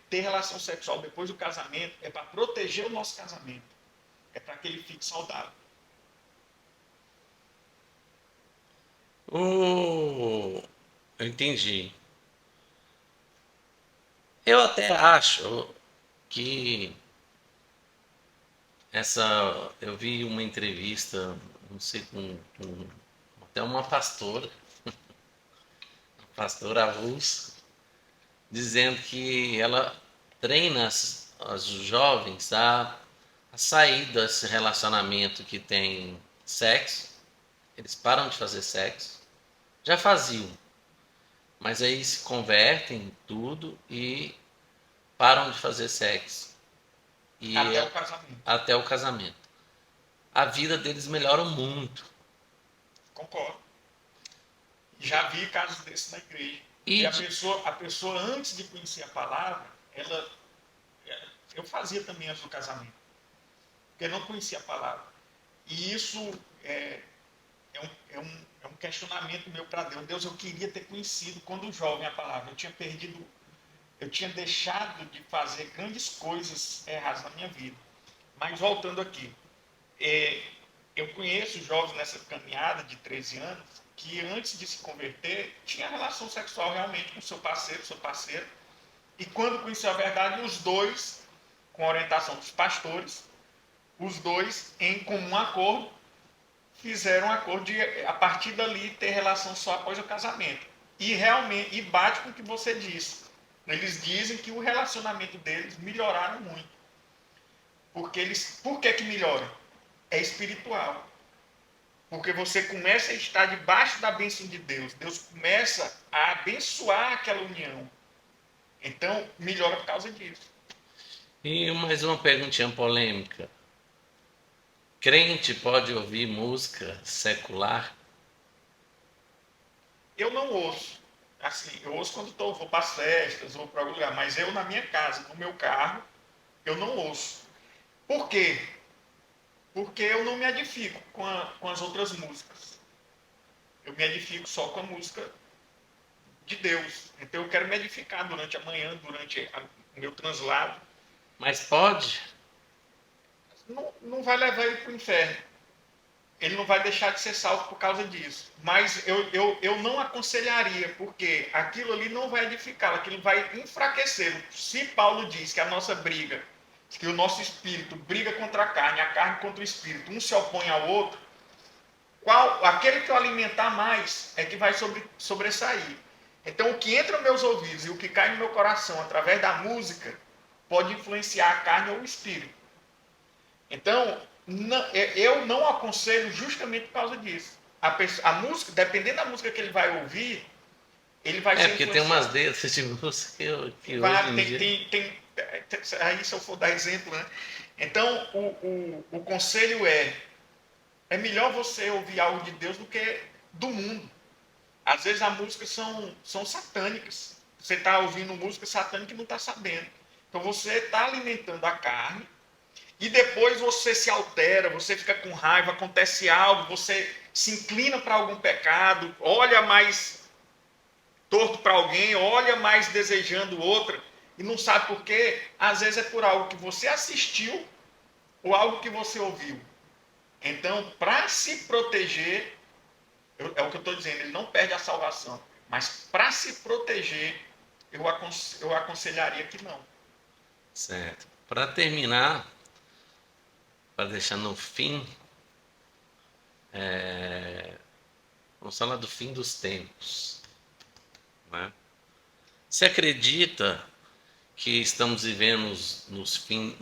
ter relação sexual depois do casamento, é para proteger o nosso casamento. É para que ele fique saudável. Eu entendi. Eu até acho que eu vi uma entrevista, não sei, com até uma pastora, a pastora avulsa, dizendo que ela treina as jovens a sair desse relacionamento que tem sexo, eles param de fazer sexo, já faziam, mas aí se convertem tudo e param de fazer sexo. E Até o casamento. até o casamento. A vida deles melhora muito. Concordo. Já vi casos desses na igreja. E E a pessoa, antes de conhecer a palavra, eu fazia também antes do casamento. Porque eu não conhecia a palavra. E isso é um questionamento meu para Deus. Deus, eu queria ter conhecido quando jovem a palavra. Eu tinha deixado de fazer grandes coisas erradas na minha vida. Mas voltando aqui, eu conheço jovens nessa caminhada de 13 anos que antes de se converter tinha relação sexual realmente com seu parceiro, sua parceira. E quando conheceu a verdade, os dois, com a orientação dos pastores, os dois, em comum acordo, fizeram um acordo de, a partir dali, ter relação só após o casamento. E realmente, e bate com o que você disse. Eles dizem que o relacionamento deles melhoraram muito. Por que melhora? É espiritual. Porque você começa a estar debaixo da bênção de Deus. Deus começa a abençoar aquela união. Então, melhora por causa disso. E mais uma perguntinha polêmica. Crente pode ouvir música secular? Eu não ouço. Assim, eu ouço quando vou para as festas, vou para algum lugar. Mas eu, na minha casa, no meu carro, eu não ouço. Por quê? Porque eu não me edifico com as outras músicas. Eu me edifico só com a música de Deus. Então eu quero me edificar durante a manhã, durante o meu translado. Mas pode? Não vai levar ele para o inferno. ele não vai deixar de ser salvo por causa disso. Mas eu não aconselharia, porque aquilo ali não vai edificá-lo, aquilo vai enfraquecê-lo. Se Paulo diz que a nossa briga, que o nosso espírito briga contra a carne contra o espírito, um se opõe ao outro, aquele que eu alimentar mais é que vai sobressair. Então, o que entra nos meus ouvidos e o que cai no meu coração através da música pode influenciar a carne ou o espírito. Então, eu não aconselho justamente por causa disso. A música, dependendo da música que ele vai ouvir, ele vai ser Porque tem umas dessas de música que hoje em dia... Aí, se eu for dar exemplo, né? Então, o conselho é melhor você ouvir algo de Deus do que do mundo. Às vezes as músicas são satânicas. Você está ouvindo música satânica e não está sabendo. Então você está alimentando a carne e depois você se altera, você fica com raiva, acontece algo, você se inclina para algum pecado, olha mais torto para alguém, olha mais desejando outra e não sabe por quê. Às vezes é por algo que você assistiu ou algo que você ouviu. Então, para se proteger, é o que eu estou dizendo, ele não perde a salvação. Mas para se proteger, eu aconselharia que não. Certo. Para terminar, para deixar no fim, vamos falar do fim dos tempos. Né? Você acredita que estamos vivendo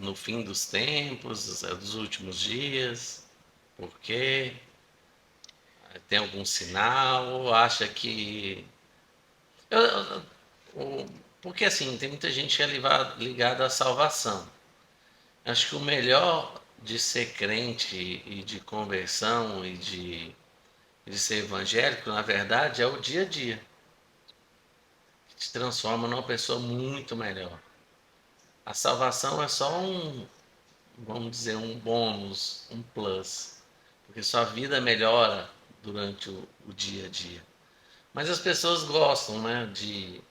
no fim dos tempos, dos últimos dias? Por quê? Tem algum sinal? Ou acha que... Porque assim, tem muita gente que é ligada à salvação. Acho que o melhor de ser crente e de conversão e de ser evangélico, na verdade, é o dia a dia, que te transforma numa pessoa muito melhor. A salvação é só vamos dizer, um bônus, um plus, porque sua vida melhora durante o dia a dia. Mas as pessoas gostam, né, de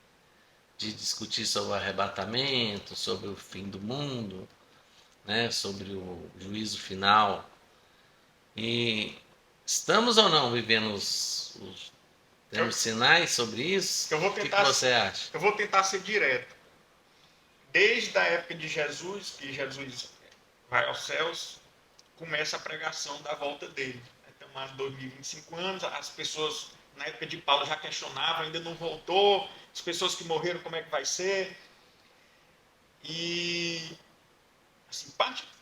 discutir sobre o arrebatamento, sobre o fim do mundo, né, sobre o juízo final. E estamos ou não vivendo temos sinais sobre isso? O que você acha? Eu vou tentar ser direto. Desde a época de Jesus, que Jesus vai aos céus, começa a pregação da volta dele. Então, mais 2025 anos, as pessoas, na época de Paulo, já questionavam, ainda não voltou, as pessoas que morreram, como é que vai ser? E, assim,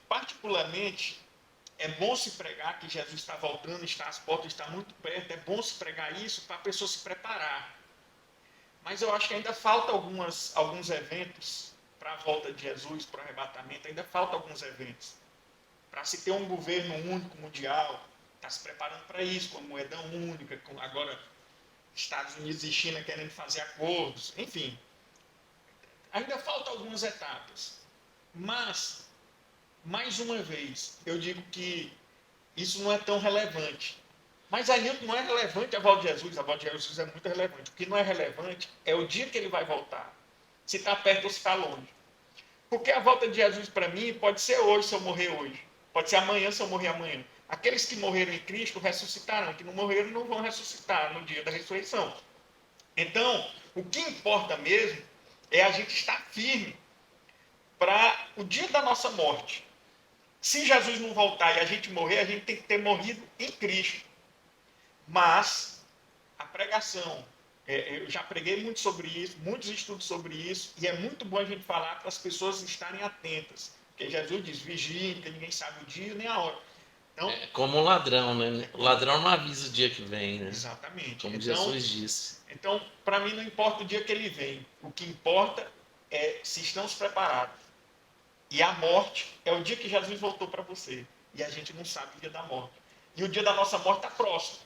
particularmente, é bom se pregar que Jesus está voltando, as portas estão muito perto, é bom se pregar isso para a pessoa se preparar. Mas eu acho que ainda falta alguns eventos para a volta de Jesus, para o arrebatamento, ainda falta alguns eventos. Para se ter um governo único mundial, está se preparando para isso, com a moeda única, com agora Estados Unidos e China querendo fazer acordos, enfim. Ainda faltam algumas etapas. Mas, mais uma vez, eu digo que isso não é tão relevante. Mas ainda não é relevante a volta de Jesus é muito relevante. O que não é relevante é o dia que ele vai voltar. Se está perto ou se está longe. Porque a volta de Jesus para mim pode ser hoje, se eu morrer hoje. Pode ser amanhã, se eu morrer amanhã. Aqueles que morreram em Cristo ressuscitarão. Que não morreram não vão ressuscitar no dia da ressurreição. Então, o que importa mesmo é a gente estar firme para o dia da nossa morte. Se Jesus não voltar e a gente morrer, a gente tem que ter morrido em Cristo. Mas a pregação, eu já preguei muito sobre isso, muitos estudos sobre isso, e é muito bom a gente falar para as pessoas estarem atentas. Porque Jesus diz, vigiem, porque ninguém sabe o dia nem a hora. Então, É como o ladrão, né? O ladrão não avisa o dia que vem, né? Exatamente. Como Jesus disse. Então, para mim não importa o dia que ele vem. O que importa é se estamos preparados. E a morte é o dia que Jesus voltou para você. E a gente não sabe o dia da morte. E o dia da nossa morte está próximo.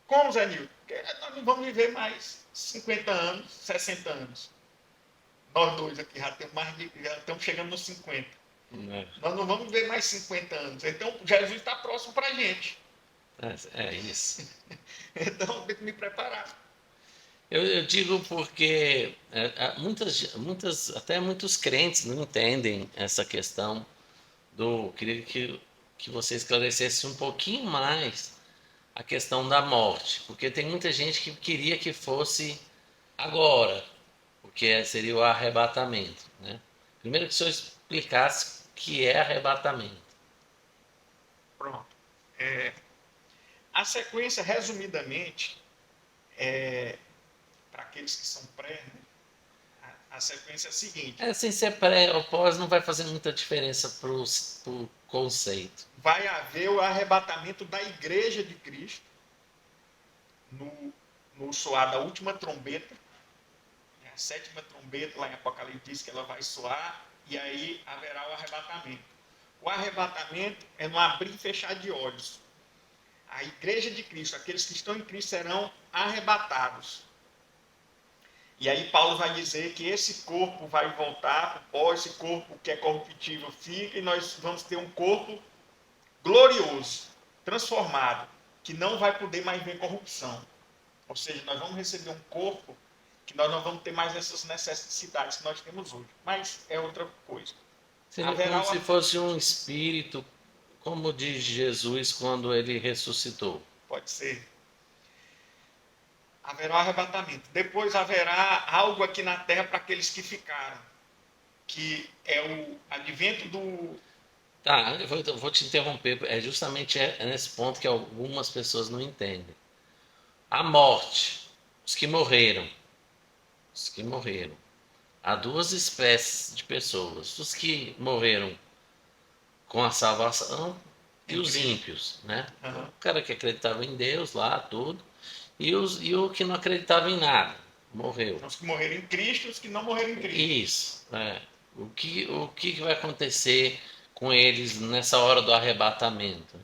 Como, Zé Nilton? Porque nós não vamos viver mais 50 anos, 60 anos. Nós dois aqui já estamos chegando nos 50. Nós não vamos viver mais 50 anos. Então, Jesus está próximo para a gente. É isso. Então, eu tenho que me preparar. Eu digo porque até muitos crentes não entendem essa questão creio que que você esclarecesse um pouquinho mais a questão da morte, porque tem muita gente que queria que fosse agora, porque seria o arrebatamento, né? Primeiro que o senhor explicasse o que é arrebatamento. Pronto. A sequência, resumidamente, para aqueles que são pré, né? A sequência é a seguinte: Sem ser pré ou pós não vai fazer muita diferença para o conceito. vai haver o arrebatamento da igreja de Cristo no soar da última trombeta, a sétima trombeta, lá em Apocalipse diz que ela vai soar, e aí haverá o arrebatamento. O arrebatamento é no abrir e fechar de olhos. A igreja de Cristo, aqueles que estão em Cristo serão arrebatados. E aí Paulo vai dizer que esse corpo vai voltar para o pó, esse corpo que é corruptível fica, e nós vamos ter um corpo glorioso, transformado, que não vai poder mais ver corrupção. Ou seja, nós vamos receber um corpo que nós não vamos ter mais essas necessidades que nós temos hoje. Mas é outra coisa. Seria Haverá como uma... se fosse um espírito, como de Jesus quando ele ressuscitou. Pode ser. Haverá um arrebatamento. Depois haverá algo aqui na terra para aqueles que ficaram, que é o advento do... Tá, eu vou te interromper. É justamente nesse ponto que algumas pessoas não entendem. A morte, os que morreram, os que morreram. Há duas espécies de pessoas: os que morreram com a salvação e os ímpios, né? Uhum. O cara que acreditava em Deus lá, tudo, e o que não acreditava em nada, morreu. Os que morreram em Cristo e os que não morreram em Cristo. Isso, o que vai acontecer com eles nessa hora do arrebatamento?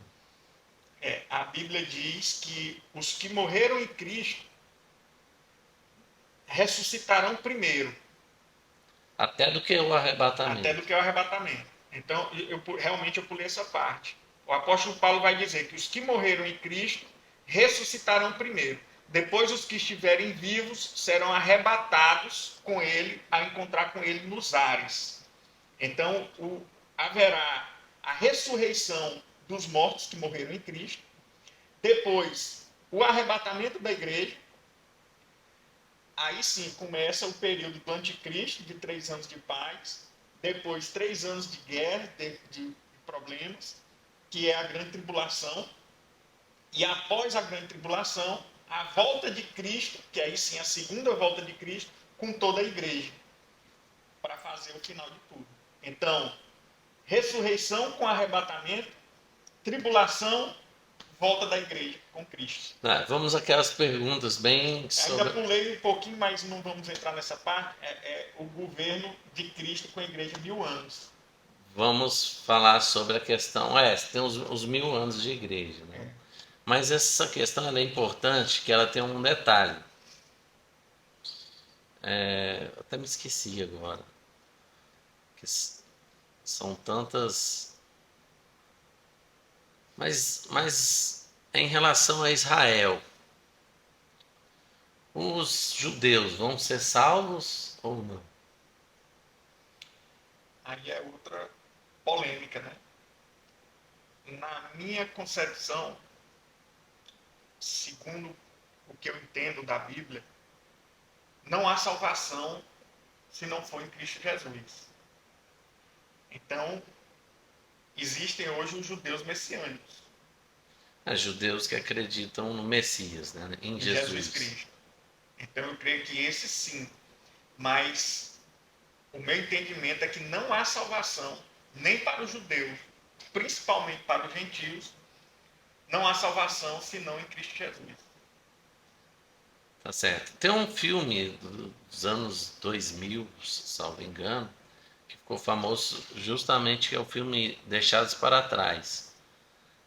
A Bíblia diz que os que morreram em Cristo ressuscitarão primeiro. Até do que o arrebatamento. Até do que o arrebatamento. Então, realmente eu pulei essa parte. O apóstolo Paulo vai dizer que os que morreram em Cristo ressuscitarão primeiro. Depois, os que estiverem vivos serão arrebatados com ele, a encontrar com ele nos ares. Então, haverá a ressurreição dos mortos que morreram em Cristo. Depois, o arrebatamento da igreja. Aí sim começa o período do anticristo, de 3 anos de paz. Depois, 3 anos de guerra, de problemas, que é a grande tribulação. E após a grande tribulação, a volta de Cristo, que aí sim a segunda volta de Cristo, com toda a igreja, para fazer o final de tudo. Então, ressurreição com arrebatamento, tribulação, volta da igreja com Cristo. Vamos aquelas perguntas bem Ainda pulei um pouquinho, mas não vamos entrar nessa parte. É o governo de Cristo com a igreja 1000 anos. Vamos falar sobre a questão. Tem os 1000 anos de igreja, né? Mas essa questão ela é importante, que ela tem um detalhe. Eu até me esqueci agora. Que são tantas. Mas em relação a Israel, os judeus vão ser salvos ou não? Aí é outra polêmica, né? Na minha concepção, segundo o que eu entendo da Bíblia, não há salvação se não for em Cristo Jesus. Então, existem hoje os judeus messiânicos. Judeus que acreditam no Messias, né? Em Jesus Cristo. Então, eu creio que esse sim. Mas o meu entendimento é que não há salvação nem para os judeus, principalmente para os gentios, não há salvação senão em Cristo Jesus. Tá certo. Tem um filme dos anos 2000, salvo engano, que ficou famoso justamente, que é o filme Deixados para Trás.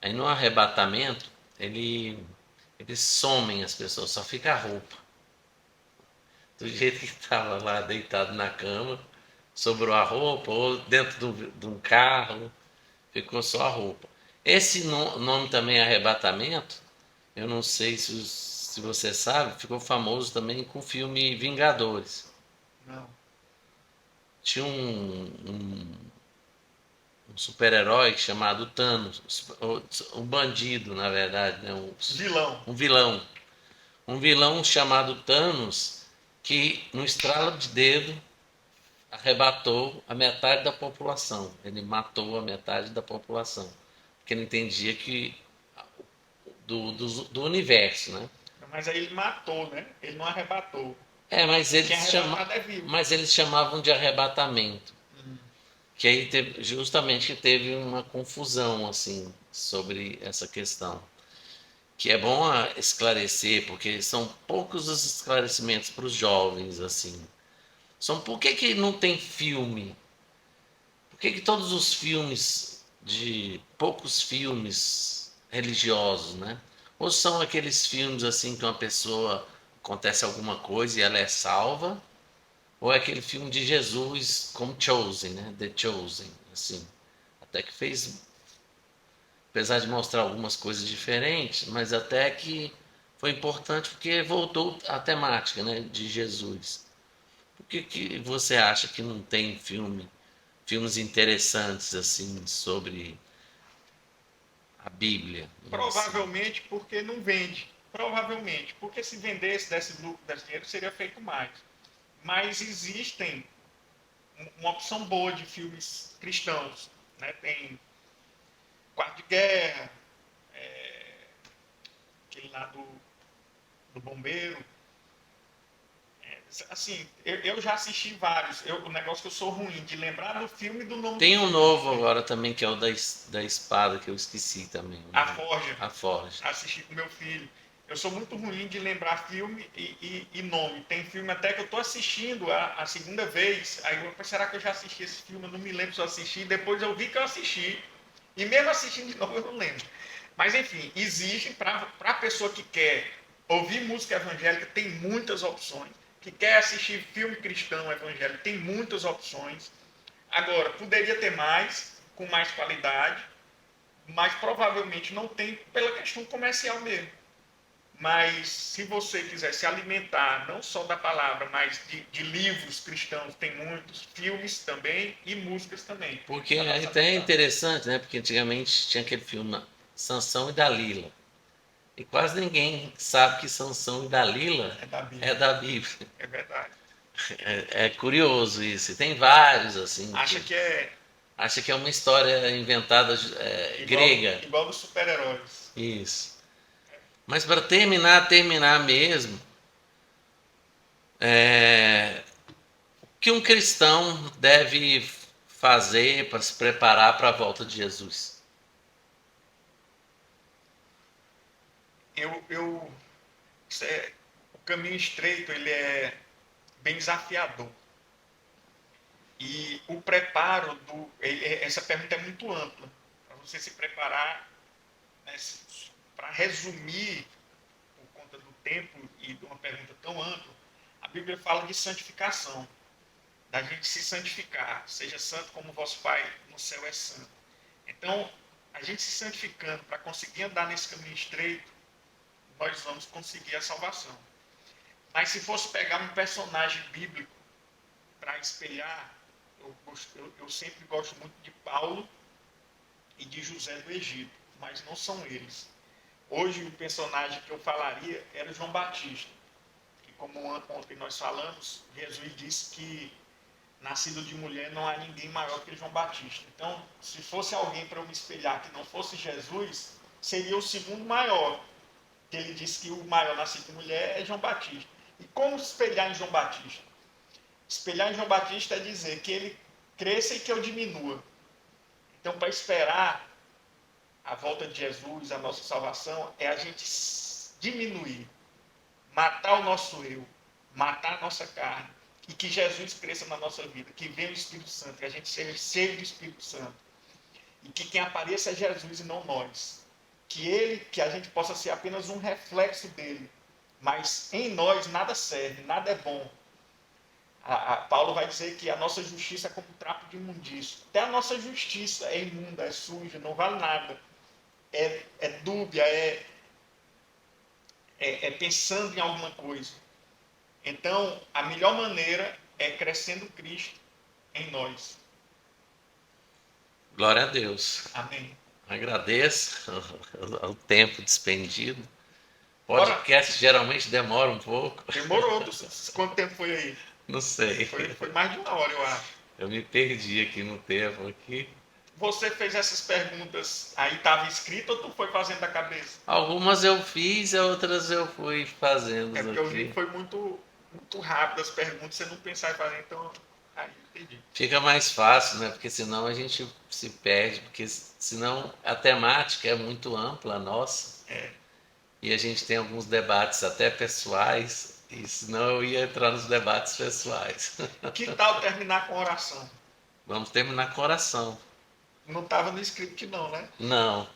Aí no arrebatamento, eles somem as pessoas, só fica a roupa. Do jeito que estava lá deitado na cama, sobrou a roupa, ou dentro de um carro, ficou só a roupa. Esse nome também, arrebatamento, eu não sei se você sabe, ficou famoso também com o filme Vingadores. Não. Tinha um super-herói chamado Thanos, um bandido, na verdade, né? Vilão. Um vilão. Um vilão chamado Thanos que, no estralo de dedo, arrebatou a metade da população. Ele matou a metade da população. Porque ele entendia que do universo, né? Mas aí ele matou, né? Ele não arrebatou. Mas Quem eles, arrebatado é vivo. mas eles chamavam de arrebatamento. Que aí teve, justamente teve uma confusão assim sobre essa questão. Que é bom esclarecer, porque são poucos os esclarecimentos para os jovens assim. Por que não tem filme? Por que todos os filmes poucos filmes religiosos, né? Ou são aqueles filmes assim que uma pessoa acontece alguma coisa e ela é salva, ou é aquele filme de Jesus como Chosen, né? The Chosen, assim. Até que fez, apesar de mostrar algumas coisas diferentes, mas até que foi importante porque voltou à temática, né, de Jesus. Por que você acha que não tem filmes interessantes assim sobre a Bíblia? Assim? Provavelmente porque não vende. Provavelmente. Porque se vendesse, desse lucro, desse dinheiro, seria feito mais. Mas existem uma opção boa de filmes cristãos. Né? Tem Quarto de Guerra, aquele lá do bombeiro. Assim, eu já assisti vários. O negócio que eu sou ruim de lembrar do filme e do nome Tem do um filme. novo agora também que é o da espada que eu esqueci também. A Forja. A Forja. Assisti com meu filho. Eu sou muito ruim de lembrar filme e nome. Tem filme até que eu estou assistindo a segunda vez. Aí eu será que eu já assisti esse filme? Eu não me lembro se eu assisti. Depois eu vi que eu assisti. E mesmo assistindo de novo eu não lembro. Mas enfim, existe para a pessoa que quer ouvir música evangélica, tem muitas opções. Que quer assistir filme cristão evangélico, tem muitas opções. Agora, poderia ter mais, com mais qualidade, mas provavelmente não tem pela questão comercial mesmo. Mas se você quiser se alimentar não só da palavra, mas de livros cristãos, tem muitos, filmes também e músicas também. Porque é até interessante, né? Porque antigamente tinha aquele filme Sansão e Dalila. E quase ninguém sabe que Sansão e Dalila É da Bíblia. é da Bíblia. É verdade. É curioso isso. E tem vários, assim. Acha que É uma história inventada grega. igual dos super-heróis. Isso. Mas para terminar mesmo, o que um cristão deve fazer para se preparar para a volta de Jesus? O caminho estreito ele é bem desafiador. E o preparo essa pergunta é muito ampla. Para você se preparar, né, para resumir, por conta do tempo e de uma pergunta tão ampla, a Bíblia fala de santificação, da gente se santificar, seja santo como vosso Pai no céu é santo. Então, a gente se santificando para conseguir andar nesse caminho estreito, nós vamos conseguir a salvação. Mas se fosse pegar um personagem bíblico para espelhar, eu sempre gosto muito de Paulo e de José do Egito, mas não são eles. Hoje o personagem que eu falaria era João Batista, que como ontem nós falamos, Jesus disse que nascido de mulher não há ninguém maior que João Batista. Então, se fosse alguém para eu me espelhar que não fosse Jesus, seria o segundo maior, que ele disse que o maior nascido de mulher é João Batista. E como espelhar em João Batista? Espelhar em João Batista é dizer que ele cresça e que eu diminua. Então, para esperar a volta de Jesus, a nossa salvação, é a gente diminuir, matar o nosso eu, matar a nossa carne, e que Jesus cresça na nossa vida, que venha o Espírito Santo, que a gente seja cheio do Espírito Santo, e que quem apareça é Jesus e não nós. Que a gente possa ser apenas um reflexo dele, mas em nós nada serve, nada é bom. Paulo vai dizer que a nossa justiça é como um trapo de imundício. Até a nossa justiça é imunda, é suja, não vale nada. É dúbia, pensando em alguma coisa. Então, a melhor maneira é crescendo Cristo em nós. Glória a Deus. Amém. Agradeço o tempo despendido. Bora. Podcast geralmente demora um pouco. Demorou. Quanto tempo foi aí? Não sei. Foi mais de 1 hora, eu acho. Eu me perdi aqui no tempo aqui. Você fez essas perguntas, aí estava escrito ou tu foi fazendo da cabeça? Algumas eu fiz, outras eu fui fazendo É porque eu vi que aqui. foi muito rápido as perguntas, você não pensar em fazer, então aí entendi. Fica mais fácil, né? Porque senão a gente se perde, porque senão a temática é muito ampla, nossa. É. E a gente tem alguns debates até pessoais, e senão eu ia entrar nos debates pessoais. Que tal terminar com oração? Vamos terminar com oração. Não estava no script não, né? Não,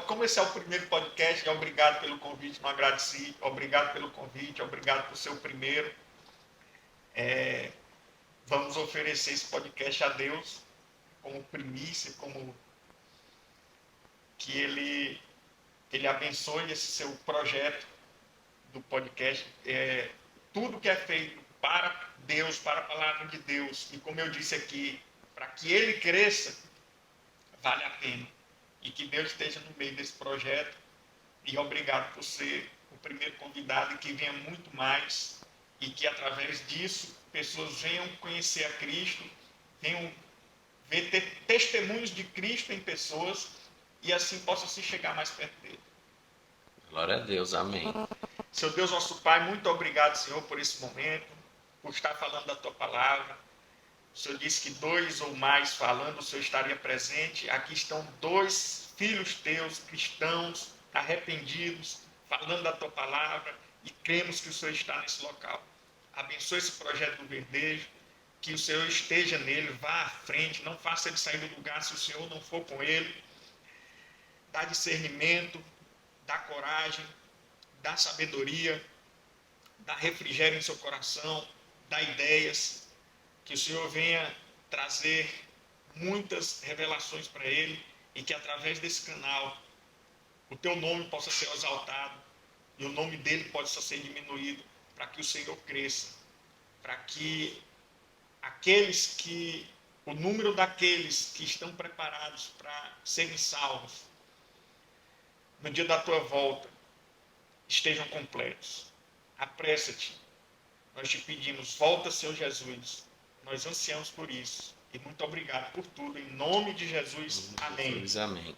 Como esse é o primeiro podcast, obrigado pelo convite, não agradeci, obrigado pelo convite, obrigado por ser o primeiro. Vamos oferecer esse podcast a Deus como primícia, como que Ele abençoe esse seu projeto do podcast. Tudo que é feito para Deus, para a palavra de Deus, e como eu disse aqui, para que ele cresça, vale a pena. E que Deus esteja no meio desse projeto. E obrigado por ser o primeiro convidado e que venha muito mais. E que através disso, pessoas venham conhecer a Cristo, venham ter testemunhos de Cristo em pessoas e assim possa se chegar mais perto dele. glória a Deus, amém. Seu Deus, nosso Pai, muito obrigado, Senhor, por esse momento, por estar falando da Tua palavra. O Senhor disse que 2 ou mais falando, o Senhor estaria presente. Aqui estão 2 filhos Teus, cristãos, arrependidos, falando da Tua palavra e cremos que o Senhor está nesse local. Abençoe esse projeto do Verdejo, que o Senhor esteja nele, vá à frente, não faça ele sair do lugar se o Senhor não for com ele. Dá discernimento, dá coragem, dá sabedoria, dá refrigério em seu coração, dá ideias, que o Senhor venha trazer muitas revelações para ele e que através desse canal o teu nome possa ser exaltado e o nome dele possa ser diminuído, para que o Senhor cresça, para que o número daqueles que estão preparados para serem salvos no dia da tua volta estejam completos. Apressa-te. Nós te pedimos, volta, Senhor Jesus. Nós ansiamos por isso. E muito obrigado por tudo. Em nome de Jesus. Amém. Amém.